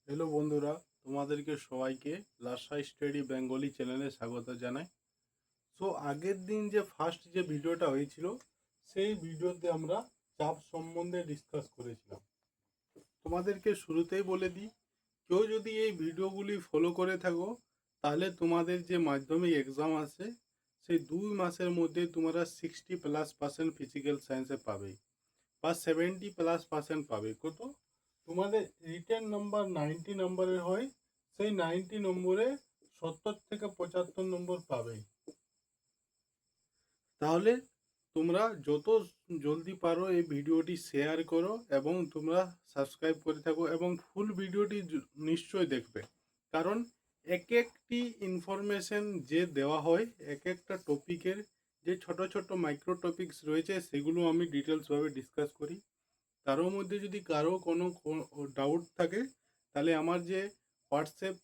Hello বন্ধুরা, তোমাদেরকে সবাইকে লাসাই স্টাডি বেঙ্গলি চ্যানেলে স্বাগত জানাই। সো আগের দিন যে ফার্স্ট যে ভিডিওটা হয়েছিল, সেই ভিডিওতে আমরা চাপ সম্বন্ধে ডিসকাস করেছিলাম। তোমাদেরকে শুরুতেই বলে দিই, কেউ যদি এই ভিডিওগুলি ফলো করে থাকো, তাহলে তোমাদের যে মাধ্যমিক এক্সাম আছে সেই 2 মাসের মধ্যে তোমরা 60+% ফিজিক্যাল সায়েন্সে পাবে বা 70+% পাবে। কত? তোমাদের রিটেন নাম্বার 90 নম্বরের হয়, সেই 90 নম্বরে 70 থেকে 75 নম্বর পাবেই। তাহলে তোমরা যত জলদি পারো এই ভিডিওটি শেয়ার করো এবং তোমরা সাবস্ক্রাইব করে থাকো এবং ফুল ভিডিওটি নিশ্চয়ই দেখবে। কারণ এক একটি ইনফরমেশন যে দেওয়া হয়, এক একটা টপিকের যে ছোট ছোট মাইক্রো টপিকস রয়েছে সেগুলো আমি ডিটেলসভাবে ডিসকাস করি। তারও মধ্যে যদি কারো কোনো ডাউট থাকে, তাহলে আমার যে হোয়াটসঅ্যাপ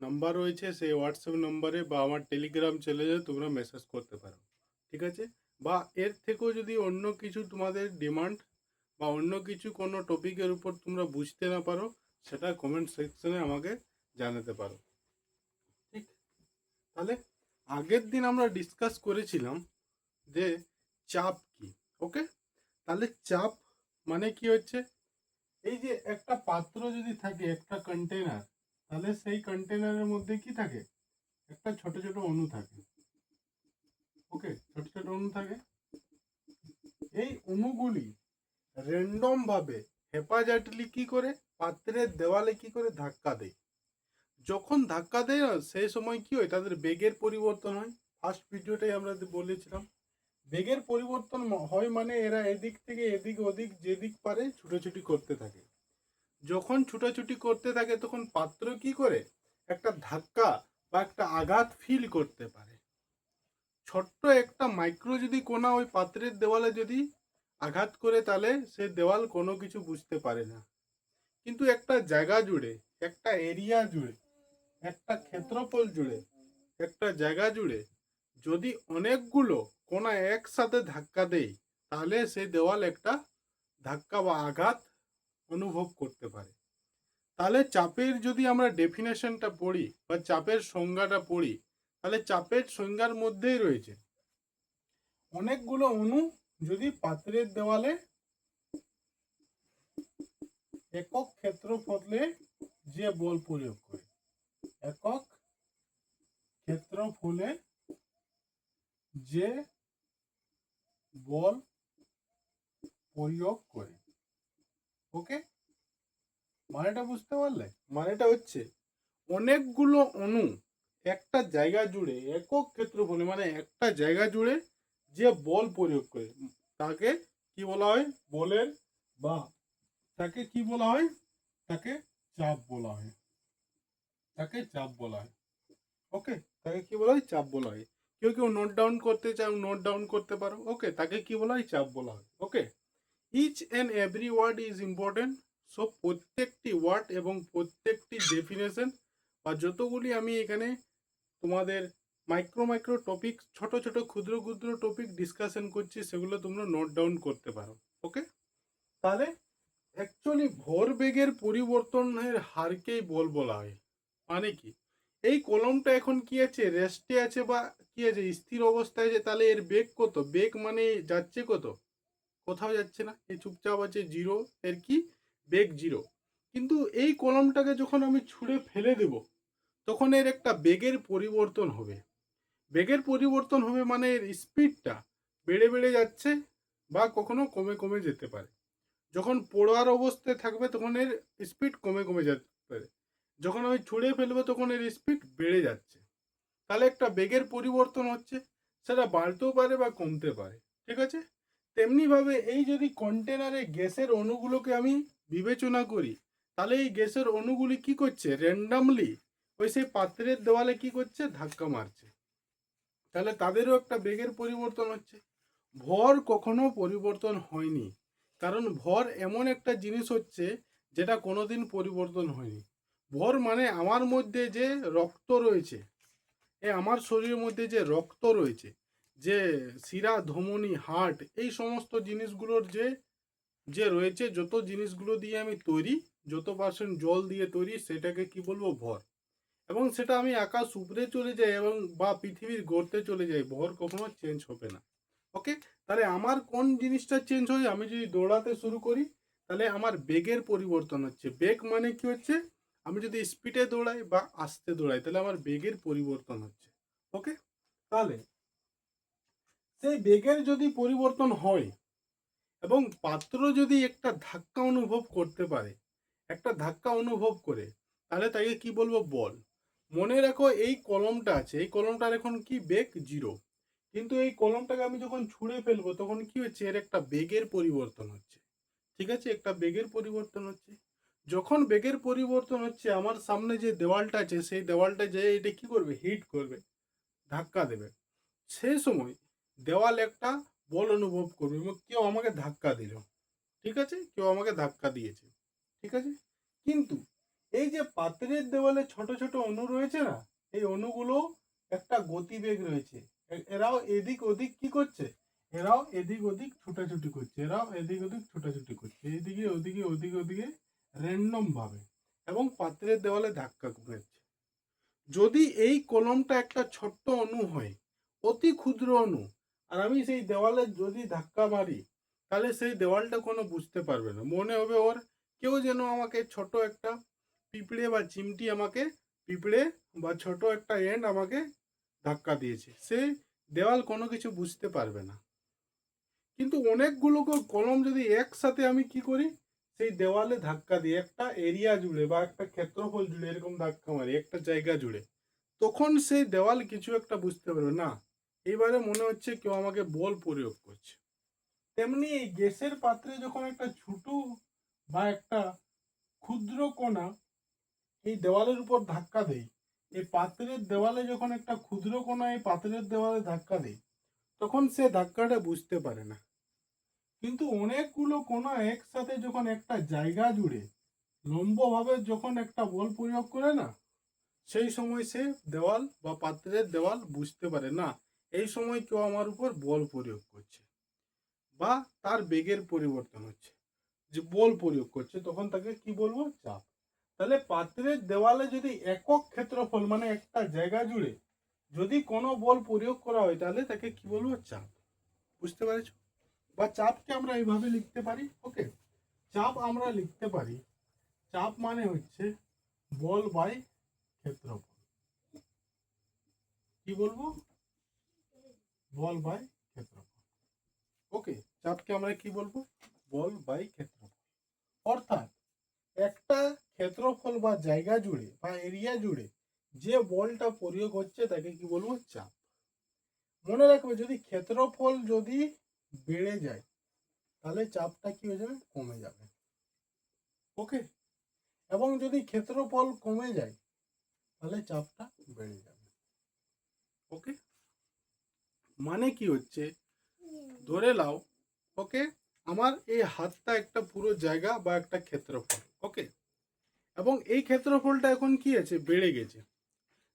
নাম্বার রয়েছে সেই হোয়াটসঅ্যাপ নাম্বারে বা আমার টেলিগ্রাম চ্যানেলে তোমরা মেসেজ করতে পারো, ঠিক আছে? বা এর থেকেও যদি অন্য কিছু তোমাদের ডিমান্ড বা অন্য কিছু কোনো টপিকের উপর তোমরা বুঝতে না পারো, সেটা কমেন্ট সেকশনে আমাকে জানাতে পারো, ঠিক? তাহলে আগের দিন আমরা ডিসকাস করেছিলাম যে চাপ কি। ওকে, তাহলে চাপ মানে কি হচ্ছে, এই যে একটা পাত্র যদি থাকে, একটা কন্টেনার, তাহলে সেই কন্টেনারের মধ্যে কি থাকে? একটা ছোট ছোট অণু থাকে। ওকে, ছোট ছোট অণু থাকে। এই অণুগুলি র্যান্ডম ভাবে হেপাজাইটলি কি করে পাত্রের দেওয়ালে কি করে ধাক্কা দেয়। যখন ধাক্কা দেয় না, সেই সময় কি হয়, তাদের বেগের পরিবর্তন হয়। ফার্স্ট ভিডিওটাই আমরা বলেছিলাম, বেগের পরিবর্তন হয় মানে এরা এদিক থেকে এদিক ওদিক যেদিক পারে ছুটোছুটি করতে থাকে। যখন ছুটাছুটি করতে থাকে তখন পাত্র কি করে একটা ধাক্কা বা একটা আঘাত ফিল করতে পারে। ছোট্ট একটা মাইক্রো যদি কোনা ওই পাত্রের দেওয়ালে যদি আঘাত করে, তাহলে সে দেওয়াল কোনো কিছু বুঝতে পারে না। কিন্তু একটা জায়গা জুড়ে, একটা এরিয়া জুড়ে, একটা ক্ষেত্রফল জুড়ে, একটা জায়গা জুড়ে যদি অনেকগুলো কোনা একসাথে ধাক্কা দেয়, তাহলে সেই দেওয়াল একটা ধাক্কা বা আঘাত অনুভব করতে পারে। তাহলে চাপের যদি আমরা ডেফিনেশনটা পড়ি বা চাপের সংজ্ঞাটা পড়ি, তাহলে চাপের সংজ্ঞার মধ্যেই রয়েছে অনেকগুলো অণু যদি পাত্রের দেওয়ালে একক ক্ষেত্রফলে যে বল প্রয়োগ করে, একক ক্ষেত্রফলে যে বল প্রয়োগ করে। ওকে, মানেটা বুঝতে পারলে? মানেটা হচ্ছে অনেকগুলো অণু একটা জায়গা জুড়ে একক ক্ষেত্রফলে মানে একটা জায়গা জুড়ে যে বল প্রয়োগ করে, তাকে কি বলা হয়? বলের বা তাকে কি বলা হয়? তাকে চাপ বলা হয়। তাকে চাপ বলা হয়। ওকে, তাকে কি বলা হয়? চাপ বলা হয়। কেউ কেউ নোট ডাউন করতে চাও, নোট ডাউন করতে পারো। ওকে, তাকে কি বলা হয়? চাপ বলা হয়। Okay, each and every word is important. So প্রত্যেকটি ওয়ার্ড এবং প্রত্যেকটি ডেফিনেশন বা যতগুলি আমি এখানে তোমাদের মাইক্রো মাইক্রো টপিক, ছোট ছোট ক্ষুদ্র ক্ষুদ্র টপিক ডিসকাশন করছি, সেগুলো তোমরা নোট ডাউন করতে পারো। ওকে, তাহলে অ্যাকচুয়ালি ভরবেগের পরিবর্তনের হারকেই বল বলা হয়। মানে কি, এই কলমটা এখন কি আছে? রেস্টে আছে বা কি আছে? স্থির অবস্থায় আছে। তাহলে এর বেগ কত? বেগ মানে যাচ্ছে কত? কোথাও যাচ্ছে না, এই চুপচাপ আছে, জিরো। এর কি? বেগ জিরো। কিন্তু এই কলমটাকে যখন আমি ছুঁড়ে ফেলে দেব, তখন এর একটা বেগের পরিবর্তন হবে। বেগের পরিবর্তন হবে মানে এর স্পিডটা বেড়ে বেড়ে যাচ্ছে বা কখনো কমে কমে যেতে পারে। যখন পড়ার অবস্থায় থাকবে তখন এর স্পিড কমে কমে যেতে পারে, যখন আমি ছুঁড়ে ফেলবো তখন এর স্পিড বেড়ে যাচ্ছে। তাহলে একটা বেগের পরিবর্তন হচ্ছে, সেটা বাড়তেও পারে বা কমতে পারে, ঠিক আছে? তেমনিভাবে এই যদি কন্টেনারে গ্যাসের অণুগুলোকে আমি বিবেচনা করি, তাহলে এই গ্যাসের অণুগুলি কি করছে? র্যান্ডামলি ওই সেই পাত্রের দেওয়ালে কি করছে? ধাক্কা মারছে। তাহলে তাদেরও একটা বেগের পরিবর্তন হচ্ছে। ভর কখনো পরিবর্তন হয়নি, কারণ ভর এমন একটা জিনিস হচ্ছে যেটা কোনোদিন পরিবর্তন হয়নি। ভর মানে আমার মধ্যে যে রক্ত রয়েছে, আমার শরীরের মধ্যে যে রক্ত রয়েছে, যে শিরা ধমনী হার্ট, এই সমস্ত জিনিসগুলোর যে যে রয়েছে, যত জিনিসগুলো দিয়ে আমি তৈরি, যত পার্সেন্ট জল দিয়ে তৈরি সেটাকে কি বলবো ভর। এবং সেটা আমি আকাশ উপরে চলে যাই এবং বা পৃথিবীর গর্তে চলে যাই, ভর কখনো চেঞ্জ হবে না। ওকে, তাহলে আমার কোন জিনিসটা চেঞ্জ হয়? আমি যদি দৌড়াতে শুরু করি তাহলে আমার বেগের পরিবর্তন হচ্ছে। বেগ মানে কি হচ্ছে? আমি যদি স্পিডে দৌড়াই বা আস্তে দৌড়াই তাহলে আমার বেগের পরিবর্তন হচ্ছে। ওকে, তাহলে সেই বেগের যদি পরিবর্তন হয় এবং পাত্র যদি একটা ধাক্কা অনুভব করতে পারে, একটা ধাক্কা অনুভব করে, তাহলে তাকে কি বলবো? বল। মনে রাখো এই কলমটা আছে, এই কলমটার এখন কি বেগ 0, কিন্তু এই কলমটাকে আমি যখন ছুঁড়ে ফেলবো তখন কি হচ্ছে? এর একটা বেগের পরিবর্তন হচ্ছে। ঠিক আছে, একটা বেগের পরিবর্তন হচ্ছে। যখন বেগের পরিবর্তন হচ্ছে আমার সামনে যে দেওয়ালটা আছে সেই দেওয়ালটা যে এটা কি করবে? হিট করবে, ধাক্কা দেবে। সেই সময় দেওয়াল একটা বল অনুভব করবে এবং কেউ আমাকে ধাক্কা দিল। ঠিক আছে, কেউ আমাকে ধাক্কা দিয়েছে। ঠিক আছে, কিন্তু এই যে পাত্রের দেওয়ালে ছোট ছোট অণু রয়েছে না, এই অণুগুলো একটা গতিবেগ রয়েছে। এরাও এদিক ওদিক কি করছে? এরাও এদিক ওদিক ছুটাছুটি করছে, এরাও এদিক ওদিক ছুটাছুটি করছে, এইদিকে ওদিকে ওদিকে ওদিকে র্যান্ডম ভাবে, এবং পাত্রের দেওয়ালে ধাক্কা করেছে। যদি এই কলমটা একটা ছোট্ট অণু হয়, অতি ক্ষুদ্র অণু, আর আমি সেই দেওয়ালে যদি ধাক্কা মারি তাহলে সেই দেওয়ালটা কোনো বুঝতে পারবে না, মনে হবে ওর কেউ যেন আমাকে ছোট একটা পিঁপড়ে বা চিমটি আমাকে, পিঁপড়ে বা ছোট একটা এন্ড আমাকে ধাক্কা দিয়েছে। সেই দেওয়াল কোনো কিছু বুঝতে পারবে না। কিন্তু অনেকগুলো কলম যদি একসাথে আমি কি করি? সেই দেওয়ালে ধাক্কা দিই একটা এরিয়া জুড়ে বা একটা ক্ষেত্রফল জুড়ে, এরকম ধাক্কা মারি একটা জায়গা জুড়ে, তখন সেই দেওয়াল কিছু একটা বুঝতে পারবে না। এবারে মনে হচ্ছে কেউ আমাকে বল প্রয়োগ করছে। তেমনি এই গ্যাসের পাত্রে যখন একটা ছোট বা একটা ক্ষুদ্র কণা এই দেওয়ালের উপর ধাক্কা দেয়, এই পাত্রের দেওয়ালে যখন একটা ক্ষুদ্র কণা এই পাত্রের দেওয়ালে ধাক্কা দেয়, তখন সে ধাক্কাটা বুঝতে পারে না। কিন্তু অনেকগুলো কণা একসাথে যখন একটা জায়গা জুড়ে লম্বভাবে যখন একটা বল প্রয়োগ করে না, সেই সময় সে দেওয়াল বা পাত্রের দেওয়াল বুঝতে পারে না এই সময় কেউ আমার উপর বল প্রয়োগ করছে বা তার বেগের পরিবর্তন হচ্ছে, যে বল প্রয়োগ করছে, তখন তাকে কি বলবো? চাপ। তাহলে পাত্রের দেওয়ালে যদি একক ক্ষেত্রফল মানে একটা জায়গা জুড়ে যদি কোনো বল প্রয়োগ করা হয় তাহলে তাকে কি বলবো? চাপ। বুঝতে পারছো? বা চাপকে আমরা এইভাবে লিখতে পারি। ওকে, চাপ আমরা লিখতে পারি, চাপ মানে হচ্ছে বল বাই ক্ষেত্রফল। কি বলবো? বল বাই ক্ষেত্রফল। ওকে, চাপকে আমরা কি বলবো? বল বাই ক্ষেত্রফল। অর্থাৎ একটা ক্ষেত্রফল বা জায়গা জুড়ে বা এরিয়া জুড়ে যে বলটা প্রয়োগ হচ্ছে তাকে কি বলবো? চাপ। মনে রাখবে যদি ক্ষেত্রফল যদি বেড়ে যায় তাহলে চাপটা কি হয়ে যাবে? কমে যাবে। ওকে, এবং যদি ক্ষেত্রফল কমে যায় তাহলে চাপটা বেড়ে যাবে। ওকে, মানে কি হচ্ছে? ধরে নাও, ওকে, আমার এই হাতটা একটা পুরো জায়গা বা একটা ক্ষেত্রফল। ওকে, এবং এই ক্ষেত্রফলটা এখন কি আছে? বেড়ে গেছে।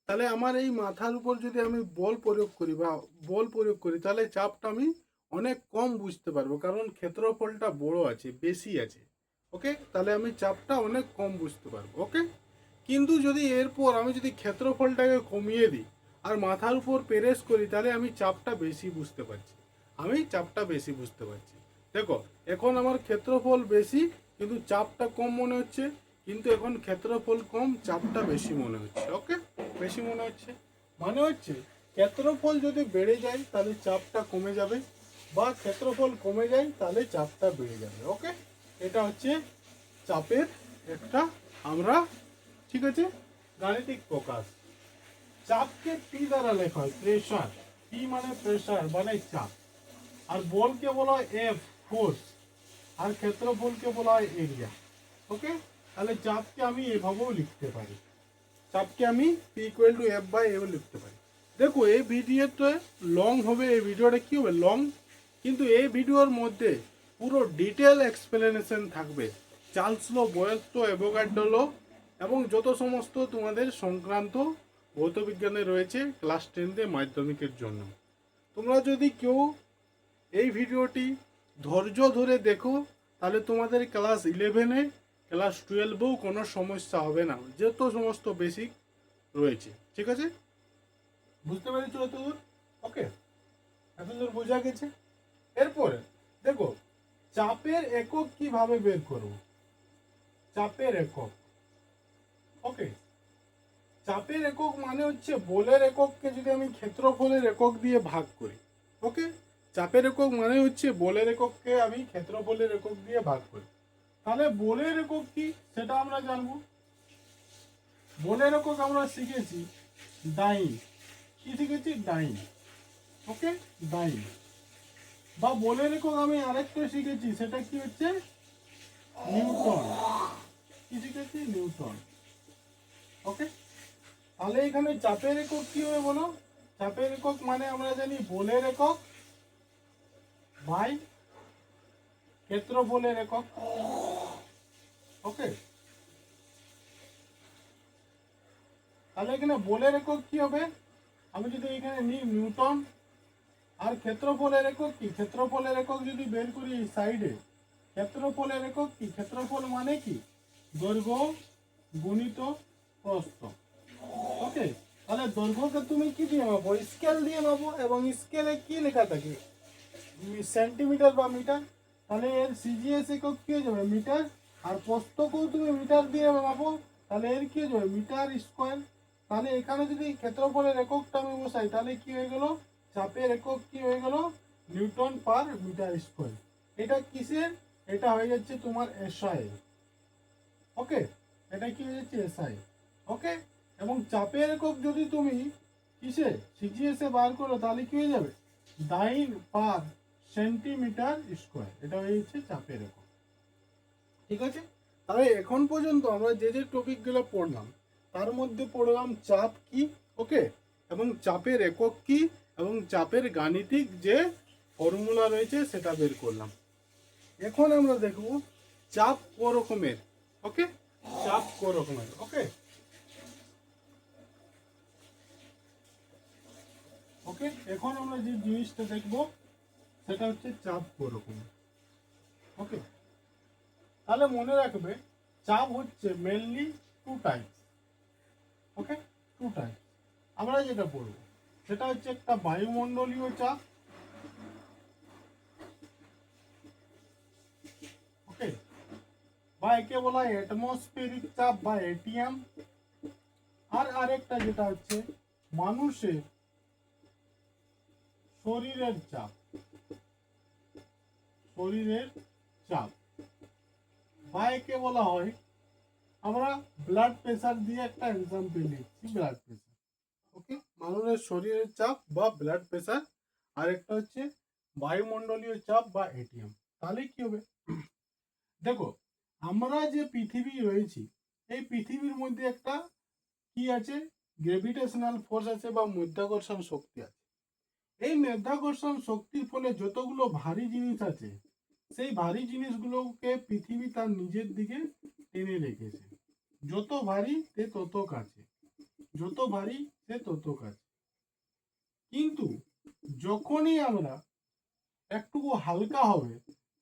তাহলে আমার এই মাথার উপর যদি আমি বল প্রয়োগ করি বা বল প্রয়োগ করি তাহলে চাপটা আমি অনেক কম বুঝতে পারবো, কারণ ক্ষেত্রফলটা বড় আছে, বেশি আছে। ওকে, তাহলে আমি চাপটা অনেক কম বুঝতে পারবো। ওকে, কিন্তু যদি এরপর আমি যদি ক্ষেত্রফলটাকে কমিয়ে দিই আর মাথার উপর প্রেস করি তাহলে আমি চাপটা বেশি বুঝতে পারছি, আমি চাপটা বেশি বুঝতে পারছি। দেখো, এখন আমার ক্ষেত্রফল বেশি কিন্তু চাপটা কম মনে হচ্ছে, কিন্তু এখন ক্ষেত্রফল কম, চাপটা বেশি মনে হচ্ছে। ওকে, বেশি মনে হচ্ছে, মানে হচ্ছে ক্ষেত্রফল যদি বেড়ে যায় তাহলে চাপটা কমে যাবে, বা ক্ষেত্রফল কমে যায় তাহলে চাপটা বেড়ে যাবে। ওকে, এটা হচ্ছে চাপের একটা আমরা, ঠিক আছে, গাণিতিক প্রকাশ। চাপকে পি দ্বারা লেখা হয়, প্রেসার। পি মানে প্রেসার মানে চাপ, আর বলকে বলা হয় এফ, ফোর্স, আর ক্ষেত্রফলকে বলা হয় এরিয়া। ওকে, তাহলে চাপকে আমি এভাবেও লিখতে পারি, চাপকে আমি P equal to F by এও লিখতে পারি। দেখো এই ভিডিওতে লং হবে, এই ভিডিওটা কি হবে? লং, কিন্তু এই ভিডিওর মধ্যে পুরো ডিটেল এক্সপ্লেনেশন থাকবে, চার্লস ল, বয়েলস ল, অ্যাভোগাড্রো ল এবং যত সমস্ত তোমাদের সংক্রান্ত ভৌতবিজ্ঞানে রয়েছে ক্লাস 10 মাধ্যমিকের জন্য। তোমরা যদি কেউ এই ভিডিওটি ধৈর্য ধরে দেখো তাহলে তোমাদের ক্লাস 11-এ ক্লাস 12-এও কোনো সমস্যা হবে না, যত সমস্ত বেসিক রয়েছে। ঠিক আছে, বুঝতে পেরেছো এতদূর? ওকে, এতদূর বোঝা গেছে। এরপরে দেখো চাপের একক কিভাবে বের করব। চাপের একক, ওকে, চাপের একক মানে হচ্ছে বলের একককে যদি আমি ক্ষেত্রফলের একক দিয়ে ভাগ করি। ওকে, চাপের একক মানে হচ্ছে বলের একককে আমি ক্ষেত্রফলের একক দিয়ে ভাগ করি। তাহলে বলের একক কি সেটা আমরা জানবো। বলের একক আমরা শিখেছি ডাইন। কি শিখেছি? ডাইন। ওকে, ডাইন। বা বলের একক আমি আরেকটা শিখেছি, সেটা কি হচ্ছে নিউটন। কি শিখেছি? নিউটন। ওকে, তাহলে এখানে চাপের একক কি হবে বলো? চাপের একক মানে আমরা জানি বলের একক বাই ক্ষেত্রফলের একক। ওকে, তাহলে এখানে বলের একক কি হবে? আমি যদি এখানে নিই নিউটন, আর ক্ষেত্রফলের একক কি? ক্ষেত্রফলের একক যদি বের করি এই সাইডে, ক্ষেত্রফলের একক কি? ক্ষেত্রফল মানে কি? দৈর্ঘ্য গুণিত প্রস্থ। ওকে, তাহলে দৈর্ঘ্যকে তুমি কি দিয়ে মাপো? স্কেল দিয়ে মাপো, এবং স্কেলে কি লেখা থাকে? সেন্টিমিটার বা মিটার। তাহলে এর সিজিএস একক কি হয়ে যাবে? মিটার। আর প্রস্থকেও তুমি মিটার দিয়ে মাপো, তাহলে এর কি হয়ে যাবে? Metre square. তাহলে এখানে যদি ক্ষেত্রফলের এককটা আমি বসাই, তাহলে কি হয়ে গেল? চাপের একক কি হয়ে গেল? Newton per metre square. এটা কিসের? এটা হয়ে যাচ্ছে তোমার এসআই। ওকে, এটা কি হয়ে যাচ্ছে? এসআই। ওকে, এবং চাপের একক যদি তুমি কিসে সিজিএস এ বার করো, তাহলে কি হয়ে যাবে? ডাইন পার সেন্টিমিটার স্কোয়ার। এটা হয়ে যাচ্ছে চাপের একক। ঠিক আছে, তাহলে এখন পর্যন্ত আমরা যে যে টপিকগুলো পড়লাম, তার মধ্যে পড়লাম চাপ কি, ওকে, এবং চাপের একক কি, এবং চাপের গাণিতিক যে ফর্মুলা রয়েছে সেটা বের করলাম। এখন আমরা দেখব চাপ ক রকমের। ওকে, চাপ ক রকমের। ওকে, ওকে, এখন আমরা যে জিনিসটা দেখব সেটা হচ্ছে চাপ ক রকমের। ওকে, তাহলে মনে রাখবে চাপ হচ্ছে মেনলি টু টাইপস। ওকে, টু টাইপস। আমরা যেটা পড়ব সেটা হচ্ছে একটা বায়ুমণ্ডলীয় চাপ। ওকে, বা একে বলা হয় অ্যাটমসফেরিক চাপ বা এটিএম। আর আরেকটা যেটা হচ্ছে মানুষের শরীরের চাপ। শরীরের চাপ বা একে বলা হয়, আমরা ব্লাড প্রেসার দিয়ে একটা এক্সাম্পল নিচ্ছি, ব্লাড প্রেসার। ওকে, মানুষের শরীরের চাপ বা ব্লাড প্রেসার। আর একটা হচ্ছে বায়ুমণ্ডলীয় চাপ বা এটিএম। তাহলে কি হবে? দেখো, আমরা যে পৃথিবী রয়েছি, এই পৃথিবীর মধ্যে একটা কি আছে? গ্রেভিটেশনাল ফোর্স আছে বা মাধ্যাকর্ষণ শক্তি আছে। এই মাধ্যাকর্ষণ শক্তির ফলে যতগুলো ভারী জিনিস আছে, সেই ভারী জিনিসগুলোকে পৃথিবী তার নিজের দিকে টেনে রেখেছে। যত ভারী সে তত কাছে, যত ভারী সে তত কাছে। কিন্তু যখনই আমরা একটু হালকা হবে,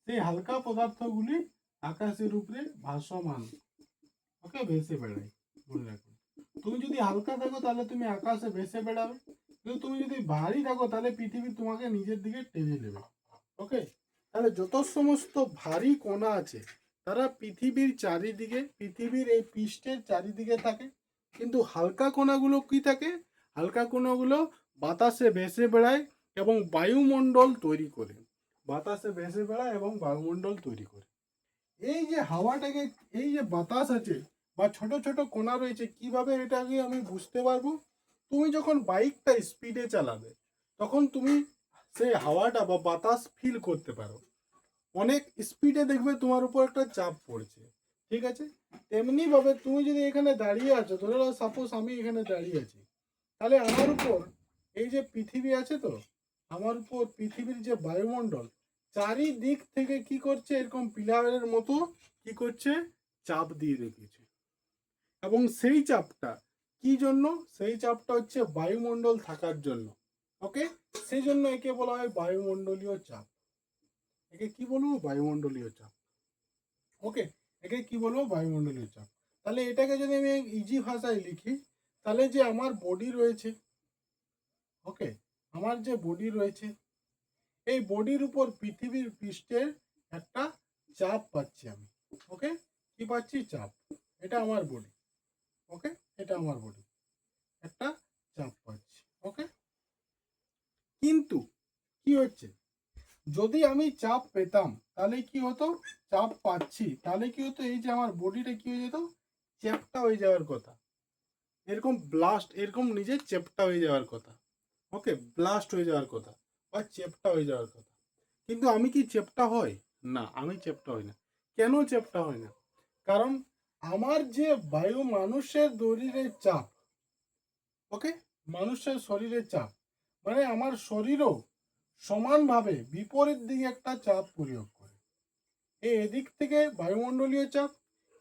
সেই হালকা পদার্থগুলি আকাশের উপরে ভাসমান, ওকে, ভেসে বেড়ায়। মনে রাখো, তুমি যদি হালকা থাকো তাহলে তুমি আকাশে ভেসে বেড়াবে, কিন্তু তুমি যদি ভারী থাকো তাহলে পৃথিবী তোমাকে নিজের দিকে টেনে নেবে। ওকে, তাহলে যত সমস্ত ভারী কণা আছে তারা পৃথিবীর চারিদিকে, পৃথিবীর এই পৃষ্ঠের চারিদিকে থাকে। কিন্তু হালকা কণাগুলো কি থাকে? হালকা কণাগুলো বাতাসে ভেসে বেড়ায় এবং বায়ুমণ্ডল তৈরি করে। বাতাসে ভেসে বেড়ায় এবং বায়ুমণ্ডল তৈরি করে। এই যে হাওয়াটাকে, এই যে বাতাস আছে বা ছোট ছোট কণা রয়েছে, কিভাবে এটাকে আমি বুঝতে পারবো? তুমি যখন বাইকটা স্পিডে চালাবে, তখন তুমি সেই হাওয়াটা বা বাতাস ফিল করতে পারো। অনেক স্পিডে দেখবে তোমার উপর একটা চাপ পড়ছে। ঠিক আছে, তেমনি ভাবে তুমি যদি এখানে দাঁড়িয়ে আছো, ধরে নাও সাপোজ আমি এখানে দাঁড়িয়ে আছি, তাহলে আমার উপর এই যে পৃথিবী আছে, তো আমার উপর পৃথিবীর যে বায়ুমণ্ডল চারিদিক থেকে কি করছে? এরকম পিলারের মতো কি করছে? চাপ দিয়ে রেখেছে। এবং সেই চাপটা কি জন্য? সেই চাপটা হচ্ছে বায়ুমণ্ডল থাকার জন্য। ওকে, সেই জন্য একে বলা হয় বায়ুমণ্ডলীয় চাপ। একে কি বলবো? বায়ুমণ্ডলীয় চাপ। ওকে, একে কি বলবো, বায়ুমণ্ডলীয় চাপ। তাহলে এটাকে যদি আমি ইজি ভাষায় লিখি, তাহলে যে আমার বডি রয়েছে, ওকে, আমার যে বডি রয়েছে, এই বডির উপর পৃথিবীর পৃষ্ঠের একটা চাপ পাচ্ছি আমি। ওকে, কি পাচ্ছি? চাপ। এটা আমার বডি। ওকে, এটা আমার বডি, একটা চাপ পাচ্ছি। ওকে, কিন্তু কি হচ্ছে, যদি আমি চাপ পেতাম তাহলে কি হতো, চাপ পাচ্ছি তাহলে কি হতো, এই যে আমার বডিটা কি হয়ে যেত, চ্যাপ্টা হয়ে যাওয়ার কথা, এরকম ব্লাস্ট, এরকম নিজে চ্যাপ্টা হয়ে যাওয়ার কথা। ওকে, ব্লাস্ট হয়ে যাওয়ার কথা বা চ্যাপ্টা হয়ে যাওয়ার কথা। কিন্তু আমি কি চ্যাপ্টা হই? না, আমি চ্যাপ্টা হই না। কেন চ্যাপ্টা হই না? কারণ আমার যে বায়ু, মানুষের শরীরের চাপ, ওকে, মানুষের শরীরের চাপ, মানে আমার শরীরও সমানভাবে বিপরীত দিকে একটা চাপ প্রয়োগ করে। এদিক থেকে বায়ুমণ্ডলীয় চাপ,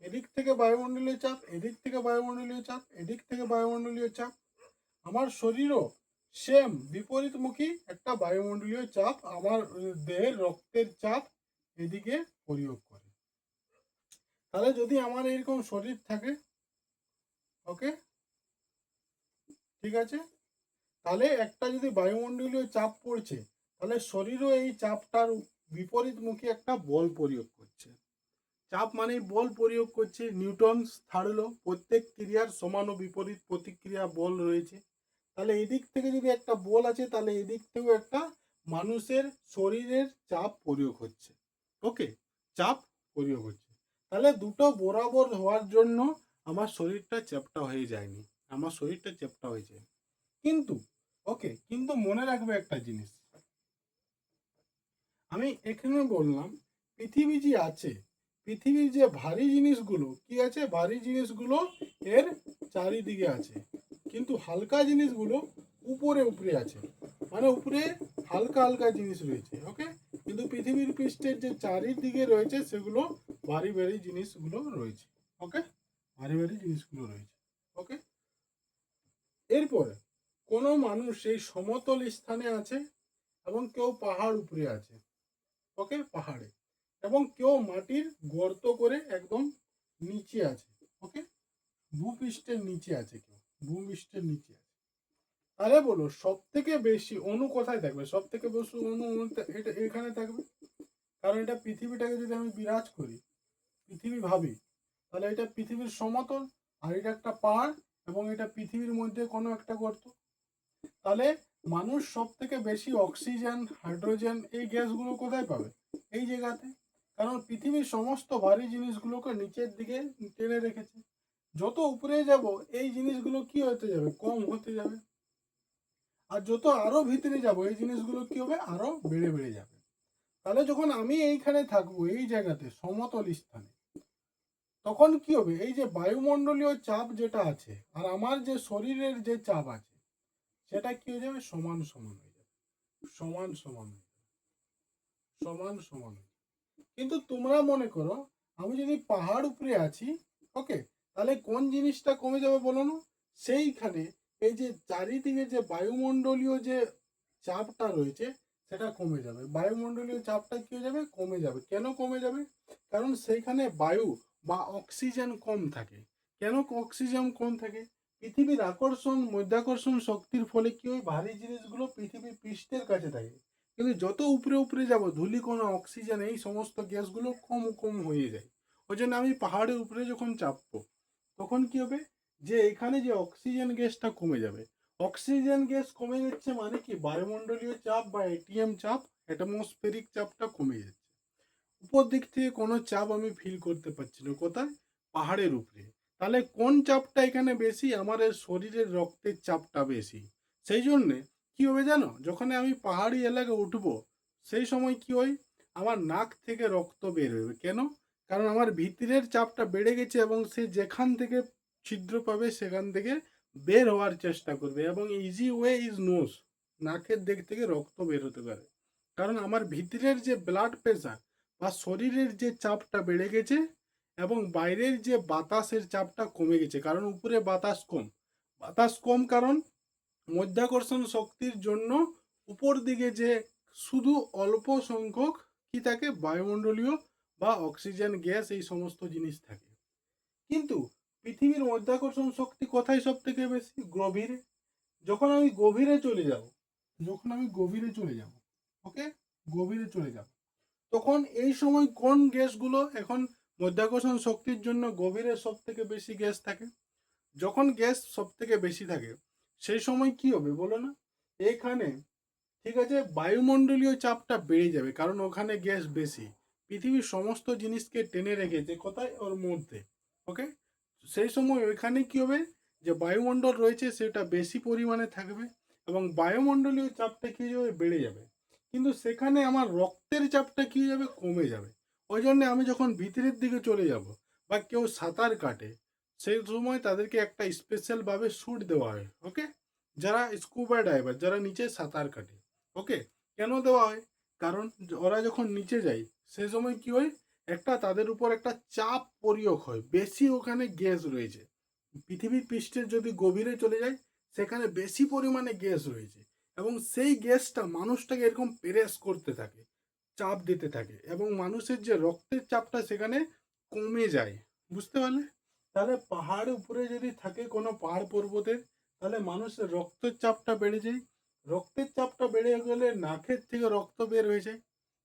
এদিক থেকে বায়ুমণ্ডলীয় চাপ, এদিক থেকে বায়ুমণ্ডলীয় চাপ, এদিক থেকে বায়ুমণ্ডলীয় চাপ। আমার শরীরও সেম বিপরীতমুখী একটা বায়ুমণ্ডলীয় চাপ আমার দেহের রক্তের চাপ এদিকে প্রয়োগ করে। তাহলে যদি আমার এরকম শরীর থাকে, ওকে, ঠিক আছে, তাহলে একটা যদি বায়ুমণ্ডলীয় চাপ পড়ছে, তাহলে শরীরও এই চাপটার বিপরীতমুখী একটা বল প্রয়োগ করছে। চাপ মানে বল প্রয়োগ করছে। নিউটনস থার্ড ল, প্রত্যেক ক্রিয়ার সমান ও বিপরীত প্রতিক্রিয়া বল রয়েছে। তাহলে এদিক থেকে যদি একটা বল আছে, তাহলে এদিক থেকেও একটা মানুষের শরীরের চাপ প্রয়োগ হচ্ছে। ওকে, চাপ প্রয়োগ হচ্ছে। তাহলে দুটো বরাবর হওয়ার জন্য আমার শরীরটা চ্যাপ্টা হয়ে যায়নি, আমার শরীরটা চ্যাপ্টা হয়ে যায়। কিন্তু ওকে, কিন্তু মনে রাখবে একটা জিনিস, আমি এখানে বললাম পৃথিবী যে আছে, পৃথিবীর যে ভারী জিনিসগুলো কি আছে, ভারী জিনিসগুলো এর চারিদিকে আছে, কিন্তু হালকা জিনিসগুলো উপরে উপরে আছে, মানে উপরে হালকা হালকা জিনিস রয়েছে। ওকে, কিন্তু পৃথিবীর পৃষ্ঠের যে চারিদিকে রয়েছে সেগুলো ভারী ভারী জিনিসগুলো রয়েছে। ওকে, ভারী ভারী জিনিসগুলো রয়েছে। ওকে, এরপরে কোনো মানুষ এই সমতল স্থানে আছে এবং কেউ পাহাড় উপরে আছে। ওকে, পাহাড়ে, এবং কেউ মাটির গর্ত করে একদম নিচে আছে। ওকে, ভূপৃষ্ঠের নিচে আছে, কেউ ভূপৃষ্ঠের নিচে আছে। তাহলে বলো সব থেকে বেশি অণু কোথায় থাকবে? সব থেকে বেশি অণু এটা এখানে থাকবে, কারণ এটা পৃথিবীটাকে যদি আমি বিরাজ করি, পৃথিবী ভাবি, তাহলে এটা পৃথিবীর সমতল, আর এটা একটা পাহাড়, এবং এটা পৃথিবীর মধ্যে কোনো একটা গর্ত। তাহলে মানুষ সব থেকে বেশি অক্সিজেন, হাইড্রোজেন এই গ্যাসগুলো কোথায় পাবে? এই জায়গাতে। কারণ পৃথিবীর সমস্ত ভারী জিনিসগুলোকে নিচের দিকে টেনে রেখেছে। যত উপরে যাব এই জিনিসগুলো কি হতে যাবে? কম হতে যাবে। আর যত আরো ভিতরে যাব এই জিনিসগুলো কি হবে? আরো বেড়ে বেড়ে যাবে। তাহলে যখন আমি এইখানে থাকবো, এই জায়গাতে সমতল স্থানে, তখন কি হবে? এই যে বায়ুমণ্ডলীয় চাপ যেটা আছে আর আমার যে শরীরের যে চাপ আছে, সেটা কি হয়ে যাবে? সমান সমান হয়ে যাবে, সমান সমান হয়ে যাবে, সমান সমান। কিন্তু তোমরা মনে করো আমি যদি পাহাড় উপরে আছি, ওকে, তাহলে কোন জিনিসটা কমে যাবে বলো না? সেইখানে এই যে চারিদিকে যে বায়ুমণ্ডলীয় যে চাপটা রয়েছে সেটা কমে যাবে। বায়ুমণ্ডলীয় চাপটা কি হয়ে যাবে? কমে যাবে। কেন কমে যাবে? কারণ সেইখানে বায়ু বা অক্সিজেন কম থাকে। কেন অক্সিজেন কম থাকে? পৃথিবীর আকর্ষণ, মধ্যাকর্ষণ শক্তির ফলে কি হয়? ভারী জিনিসগুলো পৃথিবীর পৃষ্ঠের কাছে থাকে, কিন্তু যত উপরে উপরে যাব ধূলিকণা, অক্সিজেন এই সমস্ত গ্যাসগুলো কম কম হয়ে যায়। ওই জন্য আমি পাহাড়ের উপরে যখন চাপবো, তখন কি হবে? যে এখানে যে অক্সিজেন গ্যাসটা কমে যাবে। অক্সিজেন গ্যাস কমে যাচ্ছে মানে কি? বায়ুমণ্ডলীয় চাপ বা এটিএম চাপ, অ্যাটমসফেরিক চাপটা কমে যাচ্ছে। উপর দিক থেকে কোনো চাপ আমি ফিল করতে পারছি না। কোথায়? পাহাড়ের উপরে। তাহলে কোন চাপটা এখানে বেশি? আমার শরীরের রক্তের চাপটা বেশি। সেই জন্যে কি হবে জানো? যখন আমি পাহাড়ি এলাকায় উঠবো, সেই সময় কি হয়? আমার নাক থেকে রক্ত বের হবে। কেন? কারণ আমার ভিতরের চাপটা বেড়ে গেছে, এবং সে যেখান থেকে ছিদ্র পাবে সেখান থেকে বের হওয়ার চেষ্টা করবে, এবং ইজি ওয়ে ইজ নোজ, নাকের দিক থেকে রক্ত বের হতে পারে। কারণ আমার ভিতরের যে ব্লাড প্রেশার বা শরীরের যে চাপটা বেড়ে গেছে, এবং বাইরের যে বাতাসের চাপটা কমে গেছে, কারণ উপরে বাতাস কম। বাতাস কম কারণ মধ্যাকর্ষণ শক্তির জন্য উপর দিকে যে শুধু অল্প সংখ্যক কি থাকে? বায়ুমণ্ডলীয় বা অক্সিজেন গ্যাস এই সমস্ত জিনিস থাকে। কিন্তু পৃথিবীর মাধ্যাকর্ষণ শক্তি কোথায় সব থেকে বেশি? গভীরে। যখন আমি গভীরে চলে যাব, যখন আমি গভীরে চলে যাব, ওকে, গভীরে চলে যাব, তখন এই সময় কোন গ্যাসগুলো এখন মাধ্যাকর্ষণ শক্তির জন্য গভীরে সব থেকে বেশি গ্যাস থাকে? যখন গ্যাস সব থেকে বেশি থাকে সেই সময় কি হবে বলো না? এখানে, ঠিক আছে, বায়ুমণ্ডলীয় চাপটা বেড়ে যাবে, কারণ ওখানে গ্যাস বেশি। পৃথিবীর সমস্ত জিনিসকে টেনে রেখেছে কোথায়? ওর মধ্যে। ওকে, সেই সময় ওইখানে কি হবে, যে বায়ুমণ্ডল রয়েছে সেটা বেশি পরিমাণে থাকবে এবং বায়ুমণ্ডলীয় চাপটা কি হয়ে যাবে? বেড়ে যাবে। কিন্তু সেখানে আমার রক্তের চাপটা কি হয়ে যাবে? কমে যাবে। ওই জন্য আমি যখন ভিতরের দিকে চলে যাব বা কেউ সাঁতার কাটে, সেই সময় তাদেরকে একটা স্পেশাল ভাবে স্যুট দেওয়া হয়। ওকে, যারা স্কুবা ডাইভার, যারা নিচে সাঁতার কাটে, ওকে, কেন দেওয়া হয়? কারণ ওরা যখন নিচে যায় সেই সময় কি হয়, একটা তাদের উপর একটা চাপ প্রয়োগ হয়, বেশি ওখানে গ্যাস রয়েছে। পৃথিবীর পৃষ্ঠের যদি গভীরে চলে যায় সেখানে বেশি পরিমাণে গ্যাস রয়েছে এবং সেই গ্যাসটা মানুষটাকে এরকম প্রেস করতে থাকে, চাপ দিতে থাকে এবং মানুষের যে রক্তের চাপটা সেখানে কমে যায়। বুঝতে পারলে? তাহলে পাহাড় উপরে যদি থাকে কোনো পাহাড় পর্বতের, তাহলে মানুষের রক্তের চাপটা বেড়ে যায়। রক্তের চাপটা বেড়ে গেলে নাকের থেকে রক্ত বের হয়ে যায়,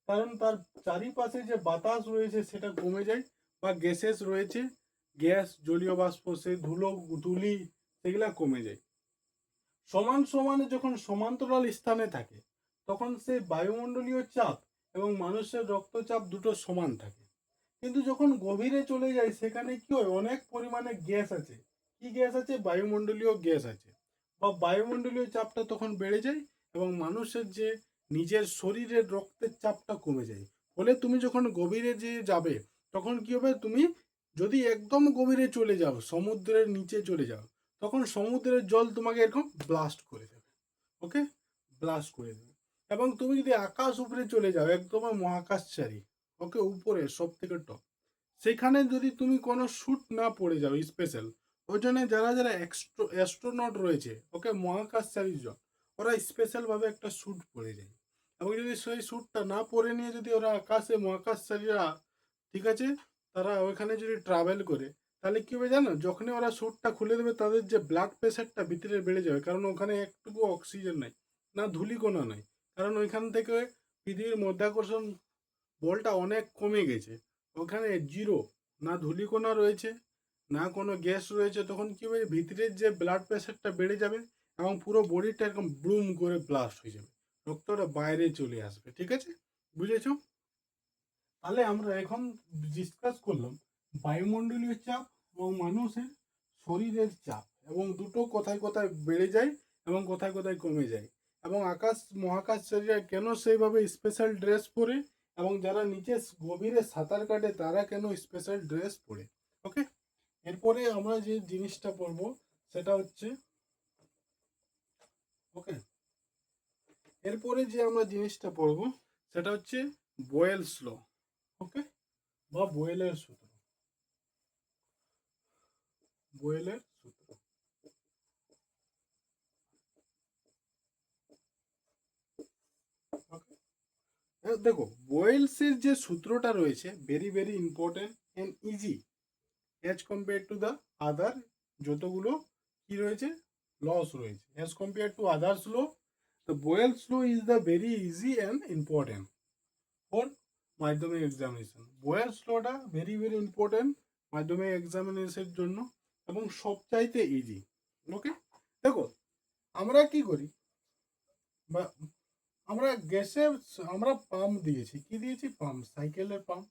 কারণ তার চারিপাশে যে বাতাস রয়েছে সেটা কমে যায়, বা গ্যাসেস রয়েছে, গ্যাস, জলীয় বাষ্প, সেই ধুলো, ধুলি, সেগুলা কমে যায়। সমান সমানে যখন সমান্তরাল স্থানে থাকে তখন সেই বায়ুমণ্ডলীয় চাপ এবং মানুষের রক্তচাপ দুটো সমান থাকে। কিন্তু যখন গভীরে চলে যায় সেখানে কি হয়, অনেক পরিমাণে গ্যাস আছে। কি গ্যাস আছে? বায়ুমণ্ডলীয় গ্যাস আছে, বা বায়ুমণ্ডলীয় চাপটা তখন বেড়ে যায় এবং মানুষের যে নিজের শরীরের রক্তের চাপটা কমে যায়। ফলে তুমি যখন গভীরে যে যাবে তখন কি হবে, তুমি যদি একদম গভীরে চলে যাও, সমুদ্রের নিচে চলে যাও, তখন সমুদ্রের জল তোমাকে এরকম ব্লাস্ট করে দেবে। ওকে, ব্লাস্ট করে দেবে। এবং তুমি যদি আকাশ উপরে চলে যাও, একদম মহাকাশচারী, ওকে, উপরে সব থেকে টপ, সেখানে যদি তুমি কোনো শ্যুট না পড়ে যাও স্পেশাল, ওই জন্য যারা যারা অ্যাস্ট্রোনট রয়েছে, ওকে, মহাকাশচারী জন, ওরা স্পেশাল ভাবে একটা শ্যুট পরে যায়। এবং যদি সেই শ্যুটটা না পরে নিয়ে যদি ওরা আকাশে, মহাকাশচারীরা, ঠিক আছে, তারা ওইখানে যদি ট্রাভেল করে, তাহলে কি হবে জানো? যখনই ওরা শ্যুটটা খুলে দেবে তাদের যে ব্লাড প্রেশারটা ভিতরে বেড়ে যাবে, কারণ ওখানে একটুকু অক্সিজেন নাই, না ধূলিকণা নাই, কারণ ওইখান থেকে পৃথিবীর মধ্যাকর্ষণ বলটা অনেক কমে গেছে। ওখানে জিরো, না ধূলিকণা রয়েছে, না কোনো গ্যাস রয়েছে, তখন কি হবে, ভিতরের যে ব্লাড প্রেশারটা বেড়ে যাবে এবং পুরো বডিটা এরকম ব্লুম করে ব্লাস্ট হয়ে যাবে, রক্তটা বাইরে চলে আসবে। ঠিক আছে, বুঝেছো? তাহলে আমরা এখন ডিসকাস করলাম বায়ুমণ্ডলীয় চাপ এবং মানুষের শরীরের চাপ, এবং দুটো কোথায় কোথায় বেড়ে যায় এবং কোথায় কোথায় কমে যায়, এবং আকাশ মহাকাশচারীরা কেন সেইভাবে স্পেশাল ড্রেস পরে, এবং যারা নিচে গভীরে সাঁতার কাটে তারা কেন স্পেশাল ড্রেস পরে। ওকে, এরপরে আমরা যে জিনিসটা পড়বো সেটা হচ্ছে, ওকে, এরপরে যে আমরা জিনিসটা পড়বো সেটা হচ্ছে বয়েলস ল। ওকে, বা বয়েলের সূত্র, বয়েলের সূত্র। ওকে, দেখো, বয়েলসের যে সূত্রটা রয়েছে very very important and easy as compare to the other যতগুলো কি রয়েছে, লস রয়েছে, as compare to others law, the Boyle's law is the very easy and important for Madhyamik examination. Boyle's লটা ভেরি ভেরি ইম্পর্টেন্ট মাধ্যমিক এক্সামিনেশনের জন্য এবং সবচাইতে easy. ওকে, দেখো, আমরা কি করি, বা আমরা গ্যাসে, আমরা পাম্প দিয়েছি, কি দিয়েছি? পাম্প, সাইকেলের পাম্প।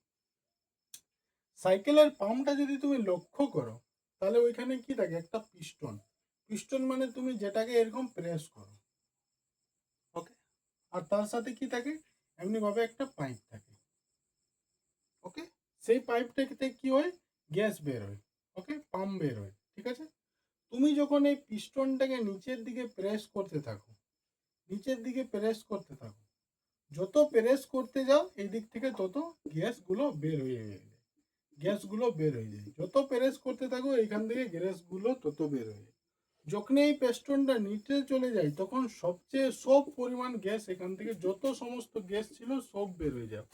সাইকেলের পাম্পটা যদি তুমি লক্ষ্য করো তাহলে ওইখানে কি থাকে, একটা পিস্টন। পিস্টন মানে তুমি যেটাকে এরকম প্রেস করো, ওকে, আর তার সাথে কি থাকে, এমনি ভাবে একটা পাইপ থাকে। ওকে, সেই পাইপটাতে কি হয়, গ্যাস বের হয়, ওকে, পাম্প বের হয়। ঠিক আছে, তুমি যখন এই পিস্টনটাকে নিচের দিকে প্রেস করতে থাকো, নিচের দিকে প্রেস করতে থাকো, যত প্রেস করতে যাও এই দিক থেকে তত গ্যাসগুলো বের হয়ে যায়, গ্যাসগুলো বের হয়ে যায়, যত প্রেস করতে থাকো এইখান থেকে গ্যাসগুলো তত বের হয়ে যায়। যখন এই পেস্টনটা নিচে চলে যায় তখন সবচেয়ে সব পরিমাণ গ্যাস এখান থেকে যত সমস্ত গ্যাস ছিল সব বের হয়ে যায়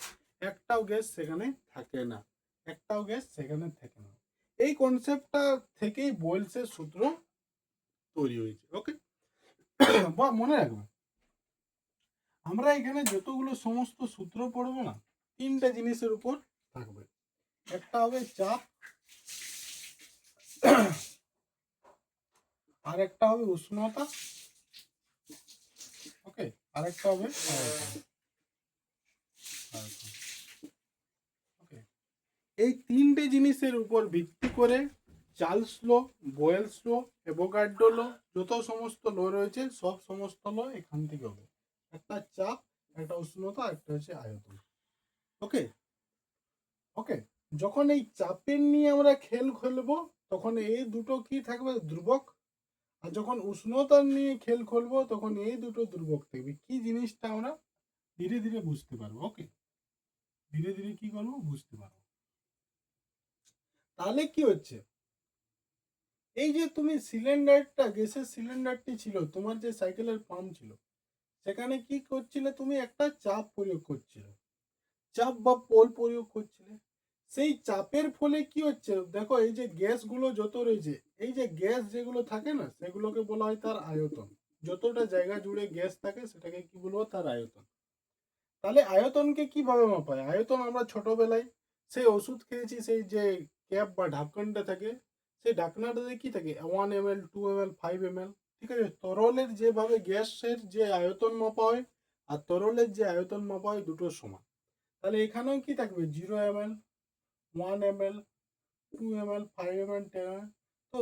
একটাও গ্যাস সেখানে থাকে না, একটাও গ্যাস সেখানে থাকে না। এই কনসেপ্টটা থেকেই বয়েলসের সূত্র তৈরি হয়েছে। ওকে, বা মনে রাখবে আমরা এখানে যতগুলো সমস্ত সূত্র পড়বো না, তিনটা জিনিসের উপর থাকবে। একটা হবে চাপ, আর একটা হবে উষ্ণতা, ওকে, আরেকটা হবে আয়তন। ওকে, এই তিনটে জিনিসের উপর ভিত্তি করে চার্লস ল, বয়েলস ল, অ্যাভোগাড্রো ল, যত সমস্ত ল রয়েছে সব সমস্ত ল এখান থেকে হবে। একটা চাপ, একটা উষ্ণতা, একটা হচ্ছে আয়তন। ওকে ওকে, যখন এই চাপের নিয়ে আমরা খেলবো তখন এই দুটো কি থাকবে, ধ্রুবক। আর যখন উষ্ণতার নিয়ে খেলবো তখন এই দুটো ধ্রুবক থাকবে। কি জিনিসটা আমরা ধীরে ধীরে বুঝতে পারবো। ওকে, ধীরে ধীরে কি করবো বুঝতে পারবো। তাহলে কি হচ্ছে, এই যে তুমি সিলিন্ডারটা, গ্যাসের সিলিন্ডারটি ছিল, তোমার যে সাইকেলের পাম্প ছিল, সেখানে কি করছিলে, তুমি একটা চাপ প্রয়োগ করছিলে, চাপ বা পোল প্রয়োগ করছিলে। সেই চাপের ফলে কি হচ্ছে দেখো, এই যে গ্যাসগুলো যত রয়েছে, এই যে গ্যাস যেগুলো থাকে না, সেগুলোকে বলা হয় তার আয়তন। যতটা জায়গা জুড়ে গ্যাস থাকে সেটাকে কি বলবো, তার আয়তন। তাহলে আয়তনকে কিভাবে মাপায়, আয়তন আমরা ছোটবেলায় সেই ওষুধ খেয়েছি, সেই যে ক্যাপ বা ঢাকনটা থাকে, সেই ঢাকনাটাতে কি থাকে, 1 ml, 2 ml, 5 ml। ঠিক আছে, তরলের যেভাবে গ্যাসের যে আয়তন মাপা হয় আর তরলের যে আয়তন মাপা হয় দুটো সমান। তাহলে এখানেও কি থাকবে, 0 ml, 1 ml, 2 ml, 5 ml, 10 ml। তো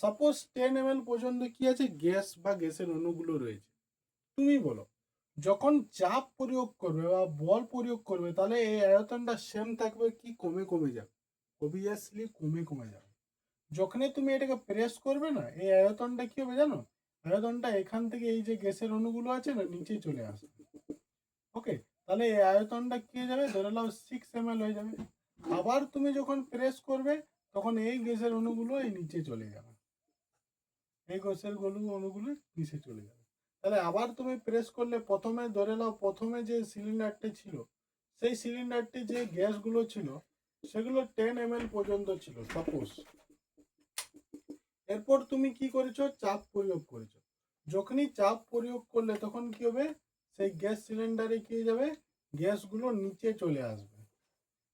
সাপোজ 10 ml পর্যন্ত কি আছে, গ্যাস বা গ্যাসের অণুগুলো রয়েছে। তুমি বলো, যখন চাপ প্রয়োগ করবে বা বল প্রয়োগ করবে, তাহলে এই আয়তনটা সেম থাকবে কি কমে কমে যাবে? অবভিয়াসলি কমে কমে যাবে। যখনই তুমি এটাকে প্রেস করবে না, এই আয়তনটা কি হবে জানো, আয়তনটা এখান থেকে এই যে গ্যাসের অণুগুলো আছে না, নিচে চলে আসবে। ওকে, তাহলে এই আয়তনটা কি হয়ে যাবে, ধরে নাও 6 ml হয়ে যাবে। আবার তুমি যখন প্রেস করবে তখন এই গ্যাসের অণুগুলো এই নিচে চলে যাবে, এই গ্যাসের অণুগুলো নিচে চলে যাবে। তাহলে আবার তুমি প্রেস করলে, প্রথমে ধরে নাও প্রথমে যে সিলিন্ডারটি ছিল, সেই সিলিন্ডারটি যে গ্যাসগুলো ছিল সেগুলো 10 ml পর্যন্ত ছিল সাপোজ। এরপর তুমি কি করেছো, চাপ প্রয়োগ করেছো। যখনই চাপ প্রয়োগ করলে তখন কি হবে, সেই গ্যাস সিলিন্ডারে কি হয়ে যাবে, গ্যাসগুলো নিচে চলে আসবে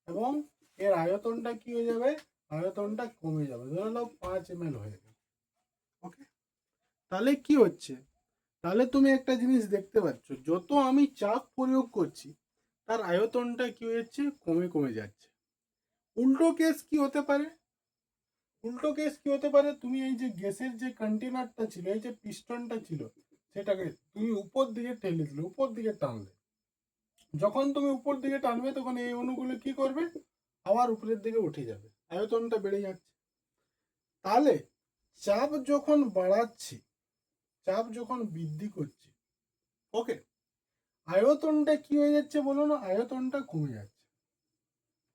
এবং এর আয়তনটা কি হয়ে যাবে, আয়তনটা কমে যাবে, ধরে নাও 5 ml হয়ে যাবে। ওকে, তাহলে কি হচ্ছে, তাহলে তুমি একটা জিনিস দেখতে পাচ্ছ, যত আমি চাপ প্রয়োগ করছি তার আয়তনটা কি হচ্ছে, কমে কমে যাচ্ছে। উল্টো কেস কি হতে পারে, উল্টো কেস কি হতে পারে, তুমি এই যে গ্যাসের যে কন্টেনারটা ছিল, এই যে পিস্টনটা ছিল, সেটাকে তুমি উপর দিকে ঠেলে দিলে, উপর দিকে টানলে। যখন তুমি উপর দিকে টানবে তখন এই অণুগুলো কি করবে, আবার উপরের দিকে উঠে যাবে, আয়তনটা বেড়ে যাচ্ছে। তাহলে চাপ যখন বাড়াচ্ছি, চাপ যখন বৃদ্ধি করছি, ওকে, আয়তনটা কি হয়ে যাচ্ছে বলো না, আয়তনটা কমে যাচ্ছে।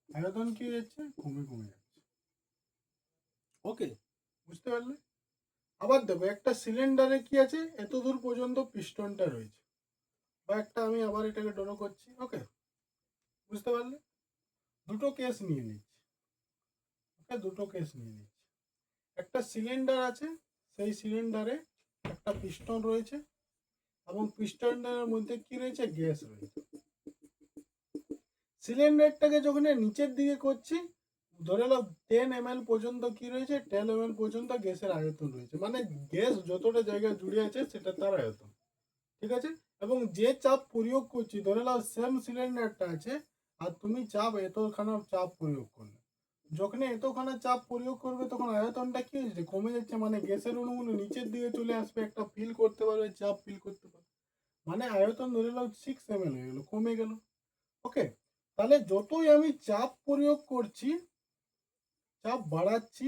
আয়তন কি হয়ে যাচ্ছে, কমে কমে যাচ্ছে। ওকে, বুঝতে পারলে? আবার দেখো, একটা সিলিন্ডারে কি আছে, এত দূর পর্যন্ত পিস্টনটা রয়েছে, বা একটা আমি আবার এটাকে ড্র করছি। ওকে, বুঝতে পারলে? দুটো কেস নিয়ে নিচ্ছি। ওকে, দুটো কেস নিয়ে নিচ্ছি। একটা সিলিন্ডার আছে, সেই সিলিন্ডারে একটা পিস্টন রয়েছে এবং পিস্টনের মধ্যে কি রয়েছে, গ্যাস রয়েছে। সিলিন্ডারটাকে যখন নিচের দিকে করছি, ধরে নাও 10 ml পর্যন্ত কি রয়েছে, 10 ml পর্যন্ত গ্যাসের আয়তন রয়েছে, মানে গ্যাস যতটা জায়গা জুড়ে আছে সেটা তার আয়তন। ঠিক আছে, এবং যে চাপ প্রয়োগ করছি, ধরে নাও সেম সিলিন্ডারটা আছে আর তুমি চাপ এতখানা চাপ প্রয়োগ করলে, যখন এতখানা চাপ প্রয়োগ করবে তখন আয়তনটা কি হচ্ছে, কমে যাচ্ছে, মানে গ্যাসের অণুগুলো নিচের দিকে চলে আসবে, একটা ফিল করতে পারবে, চাপ ফিল করতে পারবে, মানে আয়তন ধরে নাও 6 ml হয়ে গেল, কমে গেল। ওকে, তাহলে যতই আমি চাপ প্রয়োগ করছি, চাপ বাড়াচ্ছি,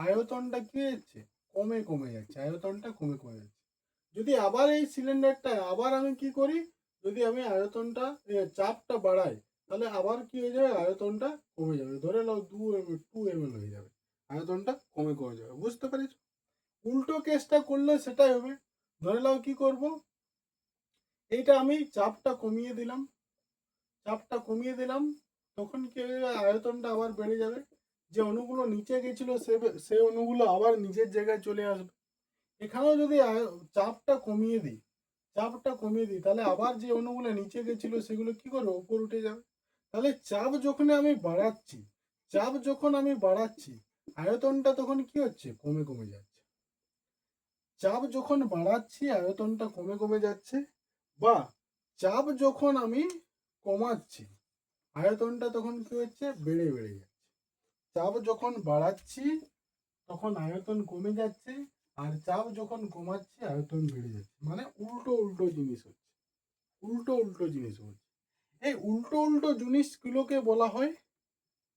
আয়তনটা কি হচ্ছে, কমে কমে যাচ্ছে, আয়তনটা কমে কমে যাচ্ছে। যদি আবার এই সিলিন্ডারটা আবার আমি কি করি, যদি আমি আয়তনটা চাপটা বাড়াই, তাহলে আবার কি হয়ে যাবে, আয়তনটা কমে যাবে, ধরে নাও 2 ml হয়ে যাবে, আয়তনটা কমে কমে যাবে। বুঝতে পারিস? উল্টো কেসটা করলে সেটাই হবে। ধরে নাও কি করব, এইটা আমি চাপটা কমিয়ে দিলাম, চাপটা কমিয়ে দিলাম, তখন কি হবে, আয়তনটা আবার বেড়ে যাবে, যে অণুগুলো নিচে গেছিল সে অণুগুলো আবার নিজের জায়গায় চলে আসবে। এখানেও যদি চাপটা কমিয়ে দিই তাহলে আবার যে অণুগুলো নিচে গেছিল সেগুলো কি করবে, উপর উঠে যাবে। তাহলে চাপ যখন আমি বাড়াচ্ছি আয়তনটা তখন কি হচ্ছে, কমে কমে যাচ্ছে। চাপ যখন বাড়াচ্ছি আয়তনটা কমে কমে যাচ্ছে, বা চাপ যখন আমি কমাচ্ছি আয়তনটা তখন কি হচ্ছে, বেড়ে বেড়ে যাচ্ছে। চাপ যখন বাড়াচ্ছি তখন আয়তন কমে যাচ্ছে, আর চাপ যখন কমাচ্ছি আয়তন বেড়ে যাচ্ছে। মানে উল্টো উল্টো জিনিস হচ্ছে, এই উল্টো উল্টো জিনিসগুলোকে বলা হয়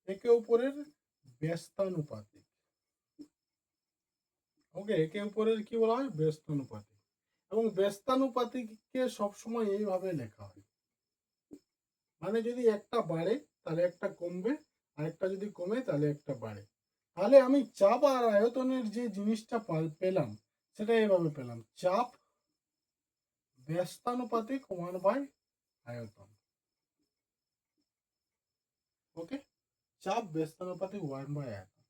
একে অপরের ব্যস্তানুপাতিক। ওকে, একে অপরের কি বলা হয়, ব্যস্তানুপাতিক। এবং ব্যস্তানুপাতিককে সবসময় এইভাবে লেখা হয়, মানে যদি একটা বাড়ে তাহলে একটা কমবে, আর একটা যদি কমে তাহলে একটা বাড়ে। তাহলে আমি চাপ আর আয়তনের যে জিনিসটা পেলাম সেটা এভাবে পেলাম, চাপ ব্যস্তানুপাতিক 1/আয়তন। ওকে, চাপ ব্যস্তানুপাতিক 1/আয়তন।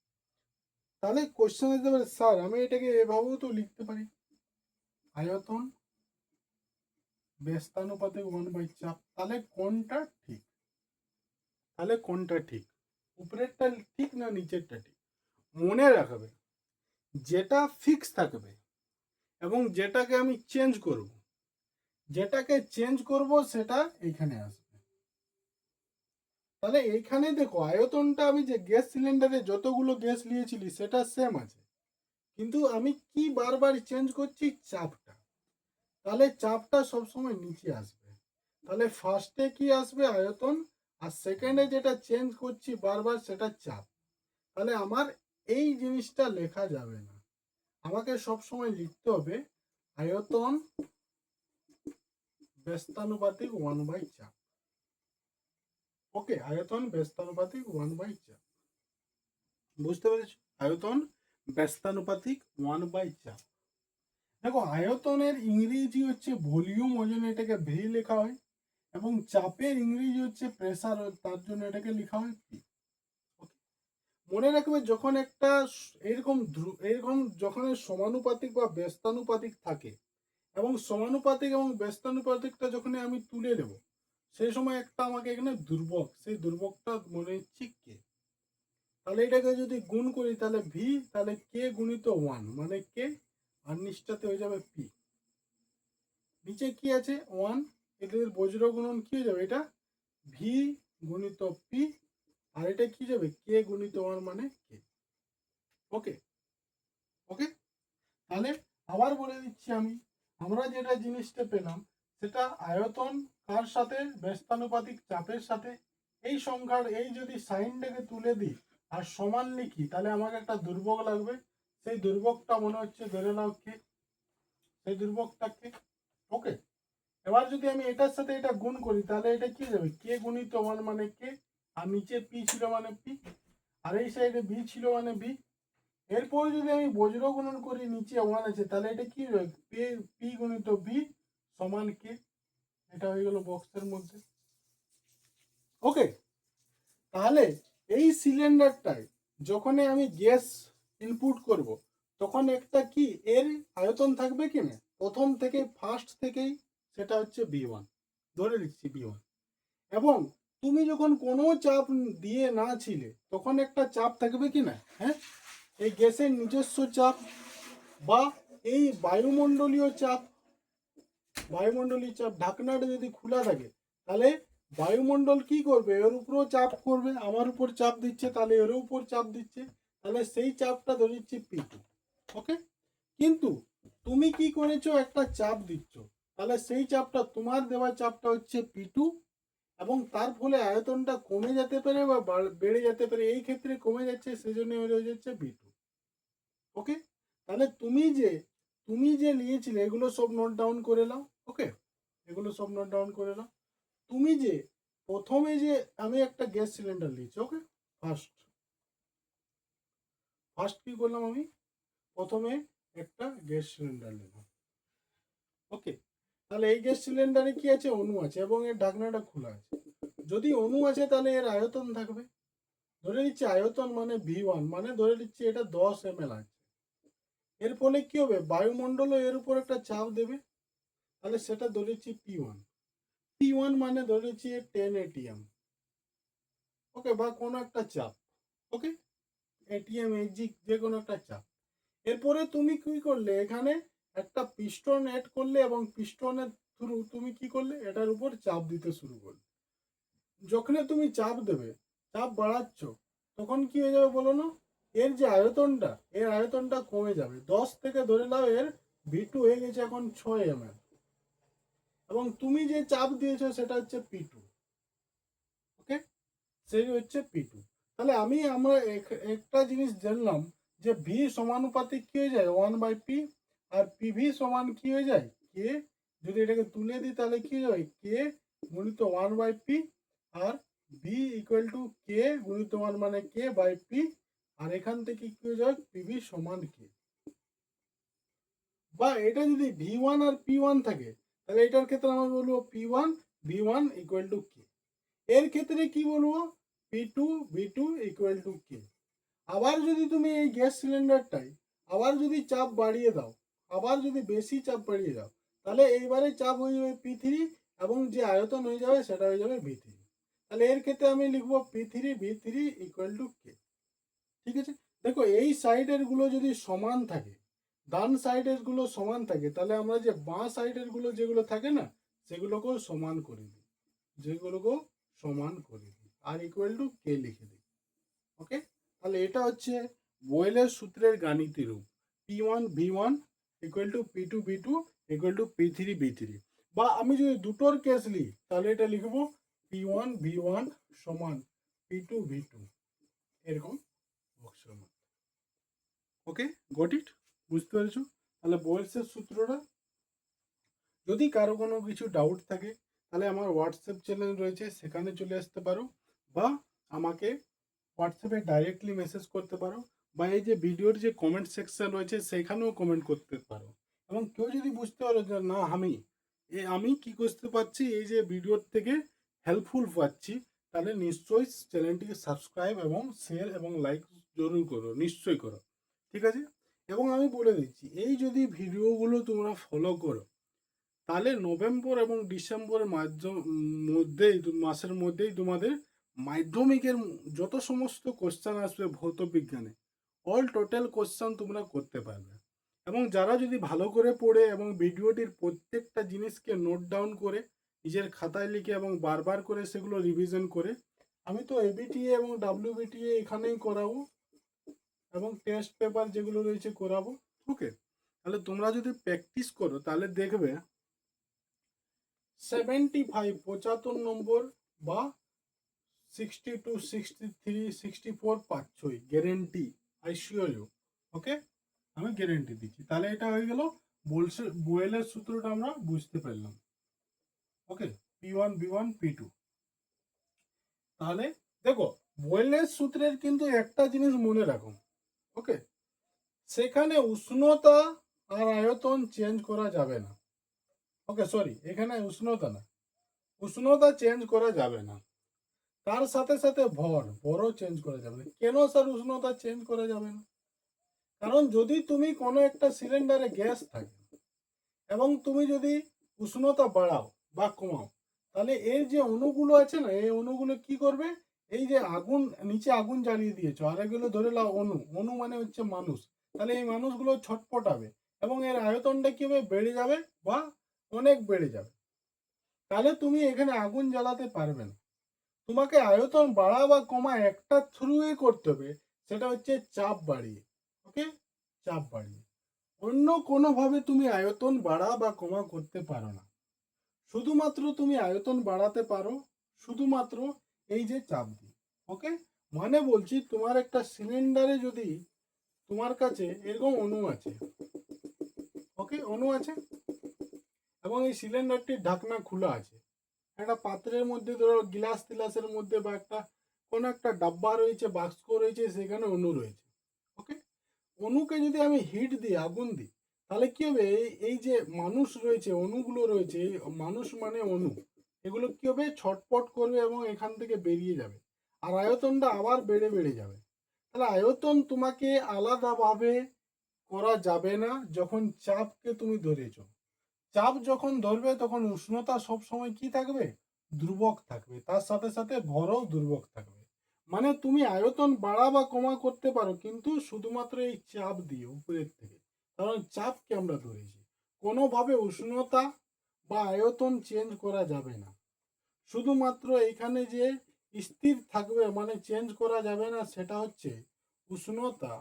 তাহলে কোশ্চেন আসতে পারে, স্যার আমি এটাকে এভাবেও তো লিখতে পারি, আয়তন ব্যস্তানুপাতিক 1/চাপ। তাহলে কোনটা ঠিক, উপরেরটা ঠিক না নিচেরটা ঠিক? মনে রাখবে, যেটা ফিক্স থাকবে এবং যেটাকে চেঞ্জ করব সেটা এখানে আসবে। তাহলে এইখানে দেখো, আয়তনটা আমি যে গ্যাস সিলিন্ডারে যতগুলো গ্যাস নিয়েছিলি সেটা সেম আছে, কিন্তু আমি কি বারবার চেঞ্জ করছি, চাপটা। তাহলে চাপটা সবসময় নিচে আসবে। তাহলে ফার্স্টে কি আসবে, আয়তন, আর সেকেন্ডে যেটা চেঞ্জ করছি বারবার সেটা চাপ। তাহলে আমার এই জিনিসটা লেখা যাবে না, আমাকে সবসময় লিখতে হবে আয়তন ব্যস্তানুপাতিক 1/চাপ। ওকে, আয়তন ব্যস্তানুপাতিক 1/চাপ। বুঝতে পেরেছ? আয়তন ব্যস্তানুপাতিক 1/চাপ। দেখো, আয়তনের ইংরেজি হচ্ছে ভলিউম, ওই জন্য এটাকে ভি লেখা হয়, এবং চাপের ইংরেজি হচ্ছে প্রেসার, তার জন্য এটাকে লেখা হয় পি। মনে রাখবে, যখন একটা এরকম যখন সমানুপাতিক বা ব্যস্তানুপাতিক থাকে, এবং সমানুপাতিক এবং ব্যস্তানুপাতিকটা যখন আমি তুলে নেব সেই সময় একটা আমাকে এখানে ধ্রুবক, সেই ধ্রুবকটা মনে হচ্ছে কে। তাহলে এটাকে যদি গুণ করি তাহলে ভি, তাহলে কে গুণিত 1 মানে কে, আর নিচটাতে হয়ে যাবে পি। নিচে কি আছে 1, এদের বজ্র গুণন কি হয়ে যাবে, এটা ভি গুণিত পি, আর এটা কি যাবে কে গুণিত 1 মানে কে। ওকে, ওকে। তাহলে আবার বলে দিচ্ছি আমরা যেটা জিনিসটা পেলাম সেটা আয়তন কার সাথে, ব্যস্তানুপাতিক চাপের সাথে। এই সংখ্যার এই যদি সাইনটাকে তুলে দিই আর সমান লিখি তাহলে আমাকে একটা দুর্ভোগ লাগবে, সেই দুর্ভোগটা মনে হচ্ছে ধরে নাও কে, সেই দুর্ভোগটাকে। ওকে, এবার যদি আমি এটার সাথে এটা গুণ করি তাহলে এটা কি যাবে, কে গুণিত 1 মানে কে, আর নিচে পি ছিল মানে পি, আর এই সাইডে বি ছিল মানে বি। এরপর যদি আমি বজ্র গুণন করি, নিচে 1 আছে, তাহলে এটা কি হবে, পি গুণিত বি সমান কে। এটা হয়ে গেল বক্সের মধ্যে। ওকে, তাহলে এই সিলিন্ডারটায় যখন আমি গ্যাস ইনপুট করব তখন একটা কি এর আয়তন থাকবে কি না, প্রথম থেকে ফার্স্ট থেকেই সেটা হচ্ছে বি1, ধরে লিখছি বি1। এবং তুমি যখন কোনো চাপ দিয়ে না ছিলে তখন একটা চাপ থাকবে কি না, হ্যাঁ, এই গ্যাসের নিজস্ব চাপ বা এই বায়ুমণ্ডলীয় চাপ। ঢাকনাটা যদি খোলা থাকে তাহলে বায়ুমণ্ডল কি করবে, এর উপরও চাপ করবে, আমার উপর চাপ দিচ্ছে তাহলে এর উপর চাপ দিচ্ছে, তাহলে সেই চাপটা ধরেছি পি2। ওকে, কিন্তু তুমি কি করেছো, একটা চাপ দিচ্ছ, তাহলে সেই চাপটা, তোমার দেওয়া চাপটা হচ্ছে পি2, এবং তার ফলে আয়তনটা কমে যেতে পারে বা বেড়ে যেতে পারে। এই ক্ষেত্রে কমে যাচ্ছে, সেজন্য হয়ে যাচ্ছে বি2। ওকে, তাহলে তুমি যে নিয়েছিলে এগুলো সব নোট ডাউন করে নাও। ওকে, এগুলো সব নোট ডাউন করে নাও। তুমি যে প্রথমে যে আমি একটা গ্যাস সিলিন্ডার নিয়েছি, ওকে, ফার্স্ট কি করলাম, আমি প্রথমে একটা গ্যাস সিলিন্ডার নিলাম। ওকে, তাহলে এই গ্যাস সিলিন্ডারে কি আছে, অণু আছে এবং এর ঢাকনাটা খোলা আছে। যদি অণু আছে তাহলে এর আয়তন থাকবে। ধরে নিচ্ছি আয়তন মানে V1, মানে ধরে নিচ্ছি এটা 10 ml আছে। এর ফলে কি হবে, বায়ুমণ্ডলও এর উপর একটা চাপ দেবে, তাহলে সেটা ধরে নিচ্ছি P1। P1 মানে ধরে নিচ্ছি 10 atm, ওকে, বা কোনো একটা চাপ, ওকে, এটিএম এজি যে কোনো একটা চাপ। এরপরে তুমি কি করলে, এখানে একটা পিস্টন অ্যাড করলে এবং পিস্টনের থ্রু তুমি কি করলে, এটার উপর চাপ দিতে শুরু করলে। যখন তুমি চাপ দেবে, চাপ বাড়াচ্ছ, তখন কি হয়ে যাবে বলো না, এর যে আয়তনটা, এর আয়তনটা কমে যাবে। 10 থেকে ধরে নাও এর V2 হয়ে গেছে এখন 6 ml, এবং তুমি যে চাপ দিয়েছো সেটা হচ্ছে P2, ওকে, সেই হচ্ছে P2। তাহলে আমরা একটা জিনিস জানলাম যে ভি সমানুপাতিক কি হয়ে যায় 1/p, আর পিভি সমান কি হয়ে যায় কে। যদি এটাকে তুলে দিই তাহলে কি হয়ে যাবে কে গুণিত 1/p, আর ভি ইকুয়াল টু কে গুণিত 1 মানে কে বাই পি, আর এখান থেকে কি হয়ে যায় পিভি সমান কে। বা এটা যদি V1 আর P1 থাকে, তাহলে এটার ক্ষেত্রে আমরা বলবো P1 V1 ইকুয়াল টু কে। এর ক্ষেত্রে কি বলবো P2 V2 ইকুয়াল টু কে। আবার যদি তুমি এই গ্যাস সিলিন্ডারটাই আবার যদি চাপ বাড়িয়ে দাও, আবার যদি বেশি চাপ বাড়িয়ে দাও, তাহলে এইবারে চাপ হয়ে যাবে P3, এবং যে আয়তন হয়ে যাবে সেটা হয়ে যাবে V3। তাহলে এর ক্ষেত্রে আমি লিখবো P3 V3 ইকুয়াল টু কে। ঠিক আছে, দেখো এই সাইডের গুলো যদি সমান থাকে, ডান সাইডের গুলো সমান থাকে, তাহলে আমরা যে বাঁ সাইডের গুলো যেগুলো থাকে না, সেগুলোকেও সমান করে দিই, যেগুলোকেও সমান করে দিই, আর ইকুয়াল টু কে লিখে দিই, ওকে। তাহলে এটা হচ্ছে বয়েলের সূত্রের গাণিতিক রূপ, P1 V1 equal to P2 V2 equal to P3 V3। বা আমি যদি দুটোর কেস লিখি, তাহলে এটা লিখবো P1 V1 সমান P2 V2, এরকম বক্সের মধ্যে, ওকে, গট ইট, বুঝতে পেরেছো? তাহলে বয়েলসের সূত্রটা, যদি কারো কোনো কিছু ডাউট থাকে তাহলে আমার হোয়াটসঅ্যাপ চ্যানেল রয়েছে, সেখানে চলে আসতে পারো, বা আমাকে হোয়াটসঅ্যাপে ডাইরেক্টলি মেসেজ করতে পারো, বা এই যে ভিডিওর যে কমেন্ট সেকশন রয়েছে সেখানেও কমেন্ট করতে পারো। এবং কেউ যদি বুঝতে পারো যে না আমি কি করতে পারছি, এই যে ভিডিওর থেকে হেল্পফুল পাচ্ছি, তাহলে নিশ্চয়ই চ্যানেলটিকে সাবস্ক্রাইব এবং শেয়ার এবং লাইক জরুর করো, নিশ্চয়ই করো, ঠিক আছে। এবং আমি বলে দিচ্ছি, এই যদি ভিডিওগুলো তোমরা ফলো করো, তাহলে নভেম্বর এবং ডিসেম্বরের মাসের মধ্যেই তোমাদের মাধ্যমিকের যত সমস্ত কোশ্চেন আসবে ভৌত বিজ্ঞানে, অল টোটাল কোশ্চেন তোমরা করতে পারবে। এবং যারা যদি ভালো করে পড়ে এবং ভিডিওটির প্রত্যেকটা জিনিসকে নোট ডাউন করে নিজের খাতায় লিখে এবং বারবার করে সেগুলো রিভিশন করে, আমি তো এবিটিএ এবং ডাব্লিউবিটিএ এখানেই করাবো, এবং টেস্ট পেপার যেগুলো রয়েছে করাবো, ওকে। তাহলে তোমরা যদি প্র্যাকটিস করো তাহলে দেখবে 75 নম্বর বা 62 63 64 পাচ্ছই, গ্যারেন্টি, আই শিওর ইউ, ওকে, আমি গ্যারেন্টি দিচ্ছি। তাহলে এটা হয়ে গেল বোয়েলের সূত্রটা আমরা বুঝতে পারলাম, ওকে, P1 V1 P2। তাহলে দেখো বোয়েলের সূত্রের কিন্তু একটা জিনিস মনে রাখো, ওকে, সেখানে উষ্ণতা আর আয়তন চেঞ্জ করা যাবে না, ওকে, সরি, এখানে উষ্ণতা না, উষ্ণতা চেঞ্জ করা যাবে না, তার সাথে সাথে ভরও চেঞ্জ করা যাবে না। কেন স্যার উষ্ণতা চেঞ্জ করা যাবে না? কারণ যদি তুমি কোনো একটা সিলিন্ডারে গ্যাস থাকে এবং তুমি যদি উষ্ণতা বাড়াও বা কমাও, তাহলে এর যে অণুগুলো আছে না, এই অণুগুলো কি করবে, এই যে আগুন, নিচে আগুন জ্বালিয়ে দিয়েছো, আর এগুলো ধরে নাও অণু, অণু মানে হচ্ছে মানুষ, তাহলে এই মানুষগুলো ছটপটাবে এবং এর আয়তনটা কি হবে, বেড়ে যাবে বা অনেক বেড়ে যাবে। তাহলে তুমি এখানে আগুন জ্বালাতে পারবে না। তোমাকে আয়তন বাড়া বা কমা একটা থ্রুই করতে হবে, সেটা হচ্ছে চাপ বাড়িয়ে, ওকে, চাপ বাড়িয়ে। অন্য কোনোভাবে তুমি আয়তন বাড়া বা কমা করতে পারো না। শুধুমাত্র তুমি আয়তন বাড়াতে পারো শুধুমাত্র এই যে চাপ দিয়ে, ওকে। মানে বলছি, তোমার একটা সিলিন্ডারে যদি তোমার কাছে এরকম অণু আছে, ওকে, অণু আছে, এবং এই সিলিন্ডারটির ঢাকনা খোলা আছে, একটা পাত্রের মধ্যে ধরো গ্লাস টিলাসের মধ্যে বা একটা কোনো একটা ডাব্বা রয়েছে, বাক্স রয়েছে, সেখানে অণু রয়েছে, ওকে। অণুকে যদি আমি হিট দিই, আগুন দিই, তাহলে কি হবে, এই যে মানুষ রয়েছে, অণুগুলো রয়েছে, মানুষ মানে অণু, এগুলো কি হবে, ছটপট করবে এবং এখান থেকে বেরিয়ে যাবে, আর আয়তনটা আবার বেড়ে বেড়ে যাবে। তাহলে আয়তন তোমাকে আলাদাভাবে করা যাবে না যখন চাপকে তুমি ধরেছো। চাপ যখন ধরবে তখন উষ্ণতা সবসময় কি থাকবে, ধ্রুবক থাকবে, তার সাথে সাথে ভরও ধ্রুবক থাকবে। মানে তুমি আয়তন বাড়া বা কমা করতে পারো, কিন্তু শুধুমাত্র এই চাপ দিয়ে উপরের থেকে, কারণ চাপকে আমরা ধরেছি। কোনোভাবে উষ্ণতা বা আয়তন চেঞ্জ করা যাবে না, শুধুমাত্র এখানে যে স্থির থাকবে মানে চেঞ্জ করা যাবে না সেটা হচ্ছে উষ্ণতা।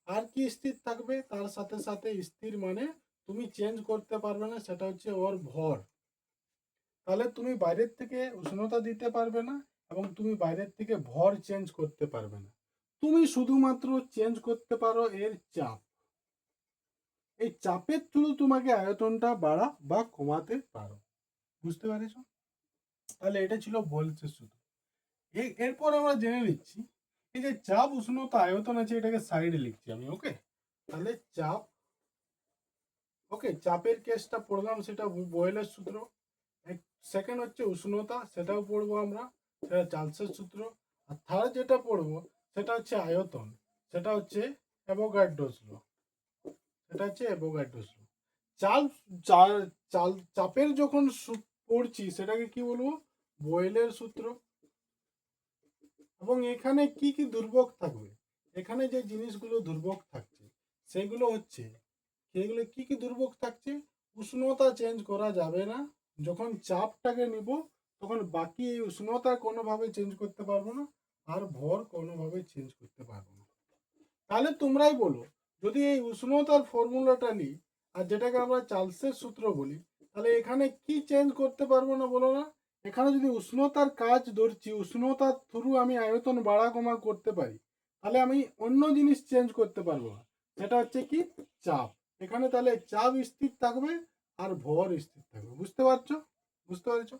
আর কি স্থির থাকবে তার সাথে সাথে স্থির মানে তুমি চেঞ্জ করতে পারবে না, সেটা হচ্ছে ওর ভর। তাহলে তুমি বাইরের থেকে উষ্ণতা দিতে পারবে না এবং তুমি বাইরের থেকে ভর চেঞ্জ করতে পারবে না। তুমি শুধুমাত্র চেঞ্জ করতে পারো এর চাপ। এই চাপের থ্রু তোমাকে আয়তনটা বাড়া বা কমাতে পারো। বুঝতে পেরেছো? তাহলে এটা ছিল বলছে শুধু। এরপর আমরা জেনে নিচ্ছি এই যে চাপ উষ্ণতা আয়তন আছে, এটাকে সাইডে লিখছি আমি। ওকে, তাহলে চাপ, ওকে, চাপের কেসটা পড়লাম, সেটা বয়েলের সূত্র। সেকেন্ড হচ্ছে উষ্ণতা, সেটাও পড়বো আমরা, সেটা চার্লসের সূত্র। আর থার্ড যেটা পড়বো সেটা হচ্ছে আয়তন, সেটা হচ্ছে অ্যাভোগাড্রোস ল, সেটা হচ্ছে অ্যাভোগাড্রোস ল। চাপের যখন পড়ছি সেটাকে কি বলবো, বয়েলের সূত্র। এবং এখানে কি কি দুর্ভোগ থাকবে, এখানে যে জিনিসগুলো দুর্ভোগ থাকছে সেগুলো হচ্ছে, সেগুলো কি কি দুর্ভোগ থাকছে, উষ্ণতা চেঞ্জ করা যাবে না। যখন চাপটাকে নিব তখন বাকি এই উষ্ণতা কোনোভাবে চেঞ্জ করতে পারবো না, আর ভর কোনোভাবে চেঞ্জ করতে পারবো না। তাহলে তোমরাই বলো, যদি এই উষ্ণতার ফর্মুলাটা নিই আর যেটাকে আমরা চার্লসের সূত্র বলি, তাহলে এখানে কি চেঞ্জ করতে পারবো না বলো না? এখানে যদি উষ্ণতার কাজ ধরছি, উষ্ণতার থ্রু আমি আয়তন বাড়া কমা করতে পারি, তাহলে আমি অন্য জিনিস চেঞ্জ করতে পারবো না, সেটা হচ্ছে কি, চাপ। এখানে তাহলে চাপ স্থির থাকবে আর ভর স্থির থাকবে। বুঝতে পারছো? বুঝতে পারছো?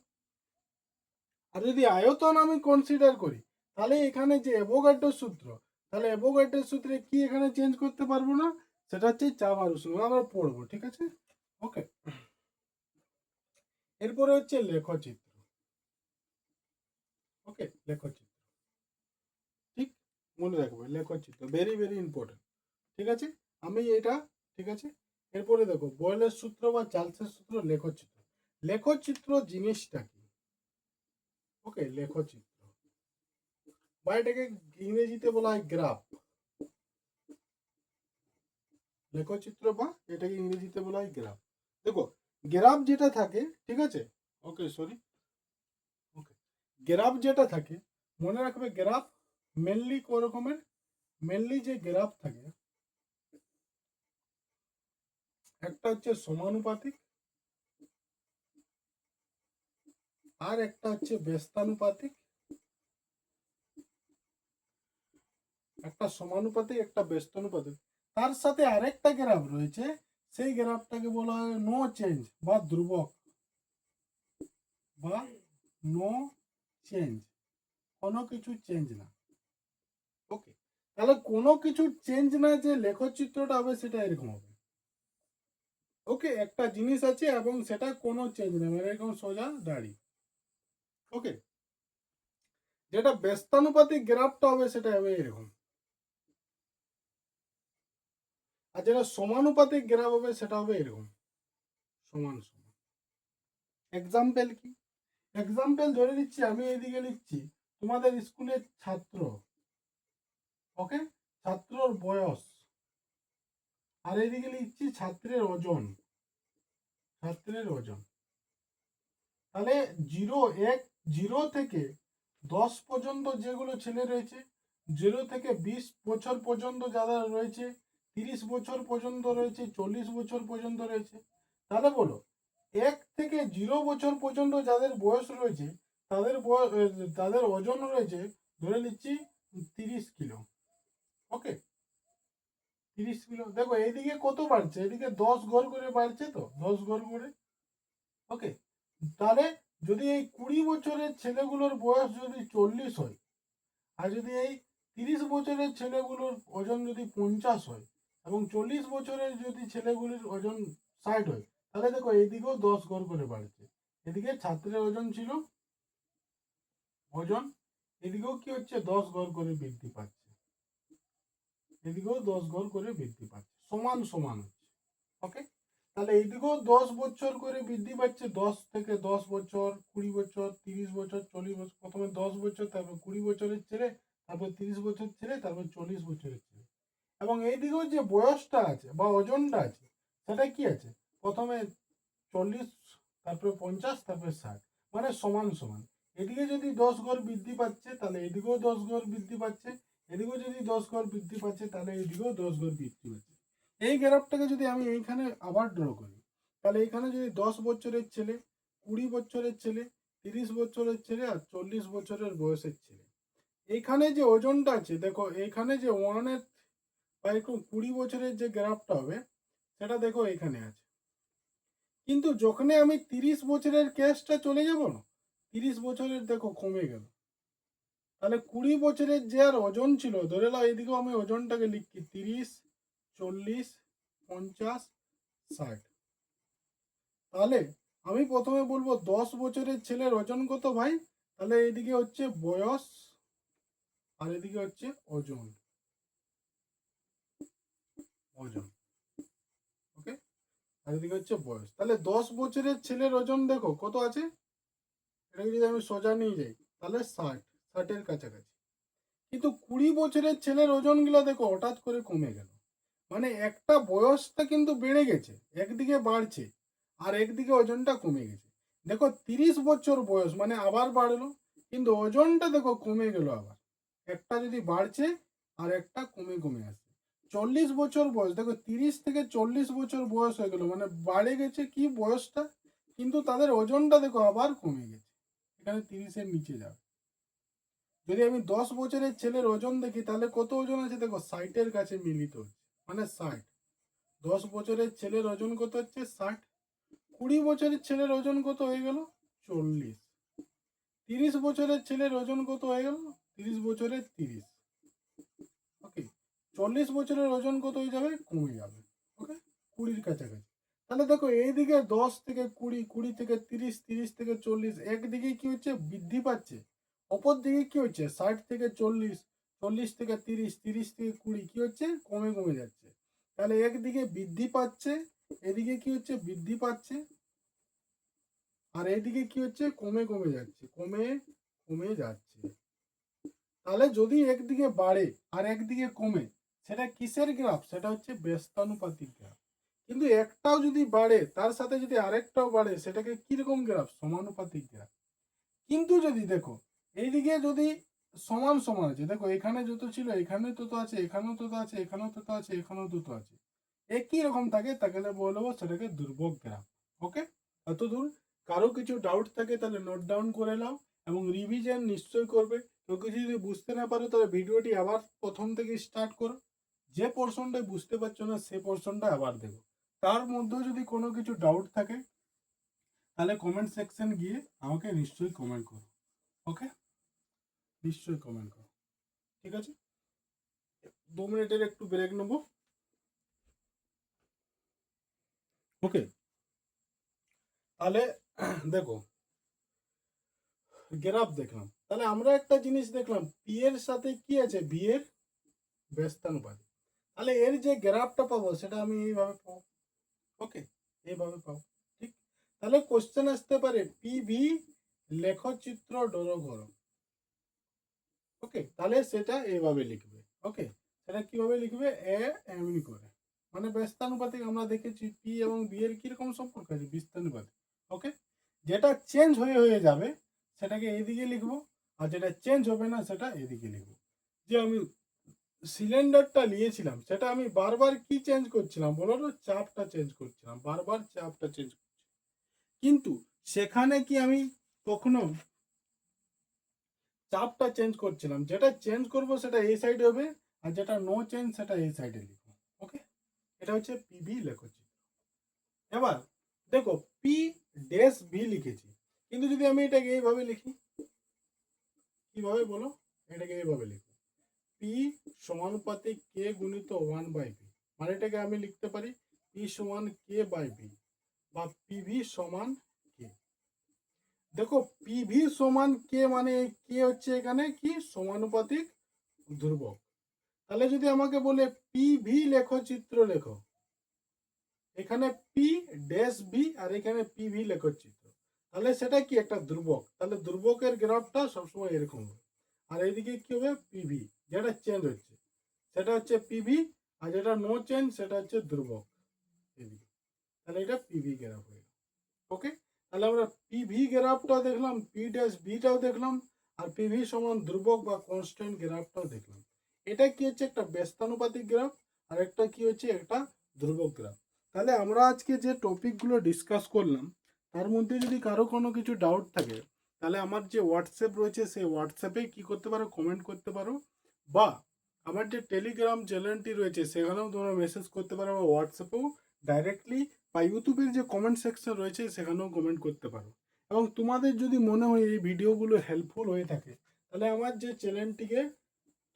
আর যদি আয়তন আমি কনসিডার করি, তাহলে এখানে যে অ্যাভোগাড্রোর সূত্র, তাহলে অ্যাভোগাড্রোর সূত্রে কি এখানে চেঞ্জ করতে পারবো না, সেটা হচ্ছে চাপ আর উষ্ণতা আমরা পড়বো। ঠিক আছে? ওকে, এরপরে হচ্ছে লেখচিত্র। ওকে, লেখচিত্র, ঠিক মনে রাখবে, লেখচিত্র ভেরি ভেরি ইম্পর্টেন্ট। ঠিক আছে, আমি এটা, ঠিক আছে। এরপরে দেখো বয়েলের সূত্র বা চার্লসের সূত্র, লেখচিত্র। লেখচিত্র জিনিসটা কি? ওকে, লেখচিত্র বা এটাকে ইংরেজিতে বলা হয় গ্রাফ। লেখচিত্র বা এটাকে ইংরেজিতে বলা হয় গ্রাফ। দেখো গ্রাফ যেটা থাকে, ঠিক আছে, ওকে সরি, ওকে, গ্রাফ যেটা থাকে মনে রাখবে, গ্রাফ মেনলি কোন রকমের, মেনলি যে গ্রাফ থাকে একটা হচ্ছে সমানুপাতিক আর একটা হচ্ছে ব্যস্তানুপাতিক। একটা সমানুপাতিক, একটা ব্যস্তানুপাতিক, তার সাথে আরেকটা গ্রাফ রয়েছে, সেই গ্রাফটাকে বলা হয় নো চেঞ্জ বা ধ্রুবক, বা নো চেঞ্জ, কোনো কিছু চেঞ্জ না। ওকে, তাহলে কোনো কিছু চেঞ্জ না যে লেখচিত্রটা হবে সেটা এরকম হবে। ওকে, একটা জিনিস আছে এবং সেটা কোনো চেঞ্জ নেই, মানে এরকম সোজা দাঁড়ি। ওকে, যেটা ব্যস্তানুপাতিক গ্রাফটা হবে সেটা হবে এরকম, আর যেটা সমানুপাতিক গ্রাফ হবে সেটা হবে এরকম, সমান সমান। এক্সাম্পল কি? এক্সাম্পল ধরে নিচ্ছি, আমি এইদিকে লিখছি তোমাদের স্কুলের ছাত্র। ওকে, ছাত্রর বয়স, আর এইদিকে লিখছি ছাত্রের ওজন, ছাত্রের ওজন। তাহলে জিরো থেকে 10 পর্যন্ত যেগুলো ছেলে রয়েছে, 0 থেকে 20 বছর পর্যন্ত যারা রয়েছে, 30 বছর পর্যন্ত রয়েছে, 40 বছর পর্যন্ত রয়েছে। তাহলে বলো 1 থেকে 0 বছর পর্যন্ত যাদের বয়স রয়েছে, তাদের ওজন রয়েছে ধরে নিচ্ছি 30 কিলো। ওকে, 30 কিলো। দেখো এইদিকে কত বাড়ছে, এদিকে 10 ঘর করে বাড়ছে, তো 10 ঘর করে। ওকে, তাহলে যদি এই 20 বছরের ছেলেগুলোর বয়স যদি 40 হয়, আর যদি এই 30 বছরের ছেলেগুলোর ওজন যদি 50 হয়, এবং 40 বছরের যদি ছেলেগুলির ওজন 60 হয়, তাহলে দেখো এইদিকেও 10 ঘর করে বাড়ছে, এদিকে ছাত্রের ওজন ছিল ওজন, এদিকেও কি হচ্ছে 10 ঘর করে বৃদ্ধি পাচ্ছে, এদিকেও 10 ঘর করে বৃদ্ধি পাচ্ছে, সমান সমান হচ্ছে। ওকে, তাহলে এইদিকেও 10 বছর করে বৃদ্ধি পাচ্ছে, 10 থেকে 10 বছর, 20 বছর, 30 বছর, 40 বছর, প্রথমে 10 বছর, তারপর 20 বছরের ছেলে, তারপর 30 বছর ছেলে, তারপর 40 বছরের ছেলে। এবং এইদিকেও যে বয়সটা আছে বা ওজনটা আছে সেটা কি আছে, প্রথমে 40, তারপরে 50, তারপরে 60, মানে সমান সমান। এদিকে যদি 10 ঘর বৃদ্ধি পাচ্ছে তাহলে এদিকেও 10 ঘর বৃদ্ধি পাচ্ছে, এদিকেও যদি 10 ঘর বৃদ্ধি পাচ্ছে তাহলে এদিকেও 10 ঘর বৃদ্ধি পাচ্ছে। এই গ্রাফটাকে যদি আমি এইখানে আবার ড্র করি, তাহলে এখানে যদি 10 বছরের ছেলে, 20 বছরের ছেলে, 30 বছরের ছেলে আর 40 বছরের বয়সের ছেলে, এইখানে যে ওজনটা আছে দেখো, এইখানে যে 1-এর বা একটু 20 বছরের যে গ্রাফটা হবে সেটা দেখো এখানে আছে। কিন্তু যখনই আমি 30 বছরের কেসটা চলে যাব না, 30 বছরের দেখো কমে গেল। তাহলে 20 বছরের যে আর ওজন ছিল, ধরে নাও এইদিকেও আমি ওজনটাকে লিখছি 30, 40, 50, 60। তাহলে আমি প্রথমে বলবো 10 বছরের ছেলের ওজন কত ভাই, তাহলে এইদিকে হচ্ছে বয়স আর এদিকে হচ্ছে ওজন, ওজন। ওকে, আর এদিকে হচ্ছে বয়স। তাহলে 10 বছরের ছেলের ওজন দেখো কত আছে, এটাকে যদি আমি সোজা নিয়ে যাই তাহলে 60-এর কাছাকাছি। কিন্তু 20 বছরের ছেলের ওজনগুলো দেখো হঠাৎ করে কমে গেল। মানে একটা বয়সটা কিন্তু বেড়ে গেছে, একদিকে বাড়ছে আর একদিকে ওজনটা কমে গেছে। দেখো 30 বছর বয়স মানে আবার বাড়লো, কিন্তু ওজনটা দেখো কমে গেল আবার। একটা যদি বাড়ছে আর একটা কমে কমে আসছে। 40 বছর বয়স দেখো, 30 থেকে 40 বছর বয়স হয়ে গেল, মানে বাড়ে গেছে কি বয়সটা, কিন্তু তাদের ওজনটা দেখো আবার কমে গেছে, এখানে 30-এর নিচে যাবে। যদি আমি 10 বছরের ছেলের ওজন দেখি তাহলে কত ওজন আছে দেখো, 60-এর কাছে মিলিত হচ্ছে, মানে 60। 10 বছরের ছেলের ওজন কত হচ্ছে 60। 20 বছরের ছেলের ওজন কত হয়ে গেল 40। 30 বছরের ছেলের ওজন কত হয়ে গেল 30 বছরের 30। ওকে, 40 বছরের ওজন কত হয়ে যাবে, কমে যাবে। ওকে, 20-র কাছাকাছি। তাহলে দেখো এইদিকে 10 থেকে 20, 20 থেকে 30, 30 থেকে 40, একদিকে কি হচ্ছে বৃদ্ধি পাচ্ছে, অপর দিকে কি হচ্ছে 60 থেকে 40, 40 থেকে 30, 30 থেকে 20 কি হচ্ছে কমে কমে যাচ্ছে। তাহলে একদিকে বৃদ্ধি পাচ্ছে, এদিকে কি হচ্ছে বৃদ্ধি পাচ্ছে, আর এদিকে কি হচ্ছে কমে কমে যাচ্ছে, কমে কমে যাচ্ছে। তাহলে যদি একদিকে বাড়ে আর একদিকে কমে, সেটা কিসের গ্রাফ, সেটা হচ্ছে ব্যস্তানুপাতিক গ্রাফ। কিন্তু একটাও যদি বাড়ে তার সাথে যদি আরেকটাও বাড়ে, সেটাকে কিরকম গ্রাফ, সমানুপাতিক গ্রাফ। কিন্তু যদি দেখো এইদিকে যদি সমান সমান আছে, দেখো এখানে যত ছিল এখানে তত আছে, এখানেও তত আছে, এখানেও তত আছে, এখানেও তত আছে, একই রকম থাকে, তাকে বলবো সেটাকে দুর্ভোগ গ্রাফ। ওকে, এত দূর কারো কিছু ডাউট থাকে তাহলে নোট ডাউন করে নাও এবং রিভিশন নিশ্চয় করবে। কেউ কিছু যদি বুঝতে না পারো তাহলে ভিডিওটি আবার প্রথম থেকে স্টার্ট করো, যে পোর্শনটা বুঝতে পারছো না সে পোর্শনটা আবার দেখো। তার মধ্যেও যদি কোনো কিছু ডাউট থাকে তাহলে কমেন্ট সেকশন গিয়ে আমাকে নিশ্চয়ই কমেন্ট করো। ওকে, নিশ্চয়ই কমেন্ট করো। ঠিক আছে, 2 মিনিটের একটু ব্রেক নেবো। ওকে, তাহলে দেখো গ্রাফ দেখলাম, তাহলে আমরা একটা জিনিস দেখলাম, পি এর সাথে কি আছে, ভি এর ব্যস্তানুপাতিক। তাহলে এর যে গ্রাফটা পাবো সেটা আমি এইভাবে পাবো। ওকে, এইভাবে পাবো। ঠিক, তাহলে কোশ্চেন আসতে পারে পি ভি লেখচিত্র ড্র করো। ওকে, তাহলে সেটা এইভাবে লিখবে। ওকে, সেটা কিভাবে লিখবে, এমনি করে, মানে ব্যস্তানুপাতিক। আমরা দেখেছি পি এবং বি এর কিরকম সম্পর্ক আছে, ব্যস্তানুপাতিক। ওকে, যেটা চেঞ্জ হয়ে হয়ে যাবে সেটাকে এইদিকে লিখবো, আর যেটা চেঞ্জ হবে না সেটা এদিকে লিখবো। যে আমি সিলিন্ডারটা নিয়েছিলাম সেটা আমি বারবার কি চেঞ্জ করছিলাম বলো তো, চাপটা চেঞ্জ করছিলাম, বারবার চাপটা চেঞ্জ করছিলাম। কিন্তু সেখানে কি আমি কখনো চাপটা চেঞ্জ করছিলাম, যেটা চেঞ্জ করব সেটা এই সাইডে হবে, আর যেটা নো চেঞ্জ সেটা এই সাইডে লিখবো। ওকে, এটা হচ্ছে পিভি লেখচিত্র। এবার দেখো পি ড্যাশ ভি লিখেছি, কিন্তু যদি আমি এটাকে এইভাবে লিখি, কিভাবে বলো, এটাকে এইভাবে লিখবো, পি সমানুপাতিক কে গুণিত 1/v, মানে এটাকে আমি লিখতে পারি পি সমান কে বাই ভি, বা পিভি সমান কে। দেখো পিভি সমান কে, মানে কে হচ্ছে এখানে কি সমানুপাতিক ধ্রুবক। তাহলে যদি আমাকে বলে পিভি লেখচিত্র লেখো, এখানে পি ড্যাশ ভি আর এখানে পিভি লেখচিত্র, তাহলে সেটা কি একটা ধ্রুবক। তাহলে ধ্রুবকের গ্রাফটা সবসময় এরকম হবে। আর এইদিকে কি হবে পিভি, যেটা চেঞ্জ হচ্ছে সেটা হচ্ছে পিভি, আর যেটা নো চেঞ্জ সেটা হচ্ছে ধ্রুবক এদিকে। তাহলে এটা পিভি গ্রাফ হয়ে গেল। ওকে, তাহলে আমরা পিভি গ্রাফটা দেখলাম, পি ড্যাশ ভিটাও দেখলাম, আর পিভি সমান ধ্রুবক বা কনস্ট্যান্ট গ্রাফটাও দেখলাম। এটা কি হচ্ছে একটা ব্যস্তানুপাতিক গ্রাফ, আর একটা কি হচ্ছে একটা ধ্রুবক গ্রাফ। তাহলে আমরা আজকে যে টপিকগুলো ডিসকাস করলাম তার মধ্যে যদি কারো কোনো কিছু ডাউট থাকে, তাহলে আমার যে হোয়াটসঅ্যাপ রয়েছে সেই হোয়াটসঅ্যাপে কি করতে পারো, কমেন্ট করতে পারো, বা আমার যে টেলিগ্রাম চ্যানেলটি রয়েছে সেখানেও তোমরা মেসেজ করতে পারো, বা হোয়াটসঅ্যাপেও ডাইরেক্টলি, বা ইউটিউবের যে কমেন্ট সেকশন রয়েছে সেখানেও কমেন্ট করতে পারো। এবং তোমাদের যদি মনে হয় এই ভিডিওগুলো হেল্পফুল হয়ে থাকে, তাহলে আমার যে চ্যানেলটিকে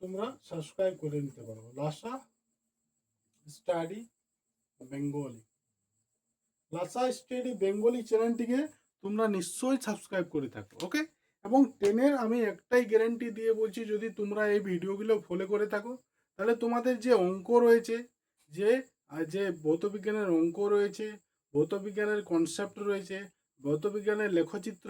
তোমরা সাবস্ক্রাইব করে নিতে পারো, Lhasa study Bengali. Lhasa study Bengali চ্যানেলটিকে তোমরা নিশ্চয়ই সাবস্ক্রাইব করে থাকো। ওকে, এবং 10-এর আমি একটাই গ্যারেন্টি দিয়ে বলছি, যদি তোমরা এই ভিডিওগুলো ফলো করে থাকো, তাহলে তোমাদের যে অঙ্ক রয়েছে, যে যে ভৌতবিজ্ঞানের অঙ্ক রয়েছে, ভৌতবিজ্ঞানের কনসেপ্ট রয়েছে, ভৌতবিজ্ঞানের লেখচিত্র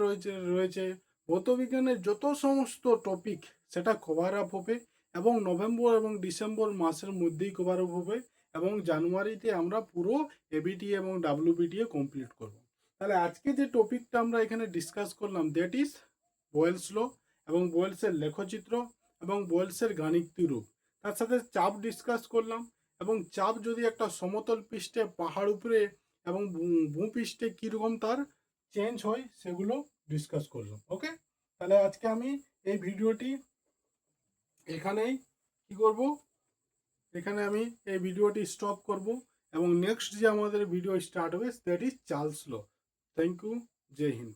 রয়েছে, ভৌতবিজ্ঞানের যত সমস্ত টপিক সেটা কভার আপ হবে, এবং নভেম্বর এবং ডিসেম্বর মাসের মধ্যেই কভার আপ হবে, এবং জানুয়ারিতে আমরা পুরো এবিটিএ এবং ডাব্লিউবিটিএ কমপ্লিট করব। তাহলে আজকে যে টপিকটা আমরা এখানে ডিসকাস করলাম, দ্যাট ইজ বয়েলস ল, এবং বয়েলসের লেখচিত্র, এবং বয়েলসের গাণিতিক রূপ। তার সাথে চাপ ডিসকাস করলাম, এবং চাপ যদি একটা সমতল পৃষ্ঠে, পাহাড় উপরে এবং ভূপৃষ্ঠে কীরকম তার চেঞ্জ হয় সেগুলো ডিসকাস করলাম। ওকে, তাহলে আজকে আমি এই ভিডিওটি এখানেই কি করব, এখানে আমি এই ভিডিওটি স্টপ করব, এবং নেক্সট যে আমাদের ভিডিও স্টার্ট হবে that is Charles law. Thank you, জয় হিন্দ।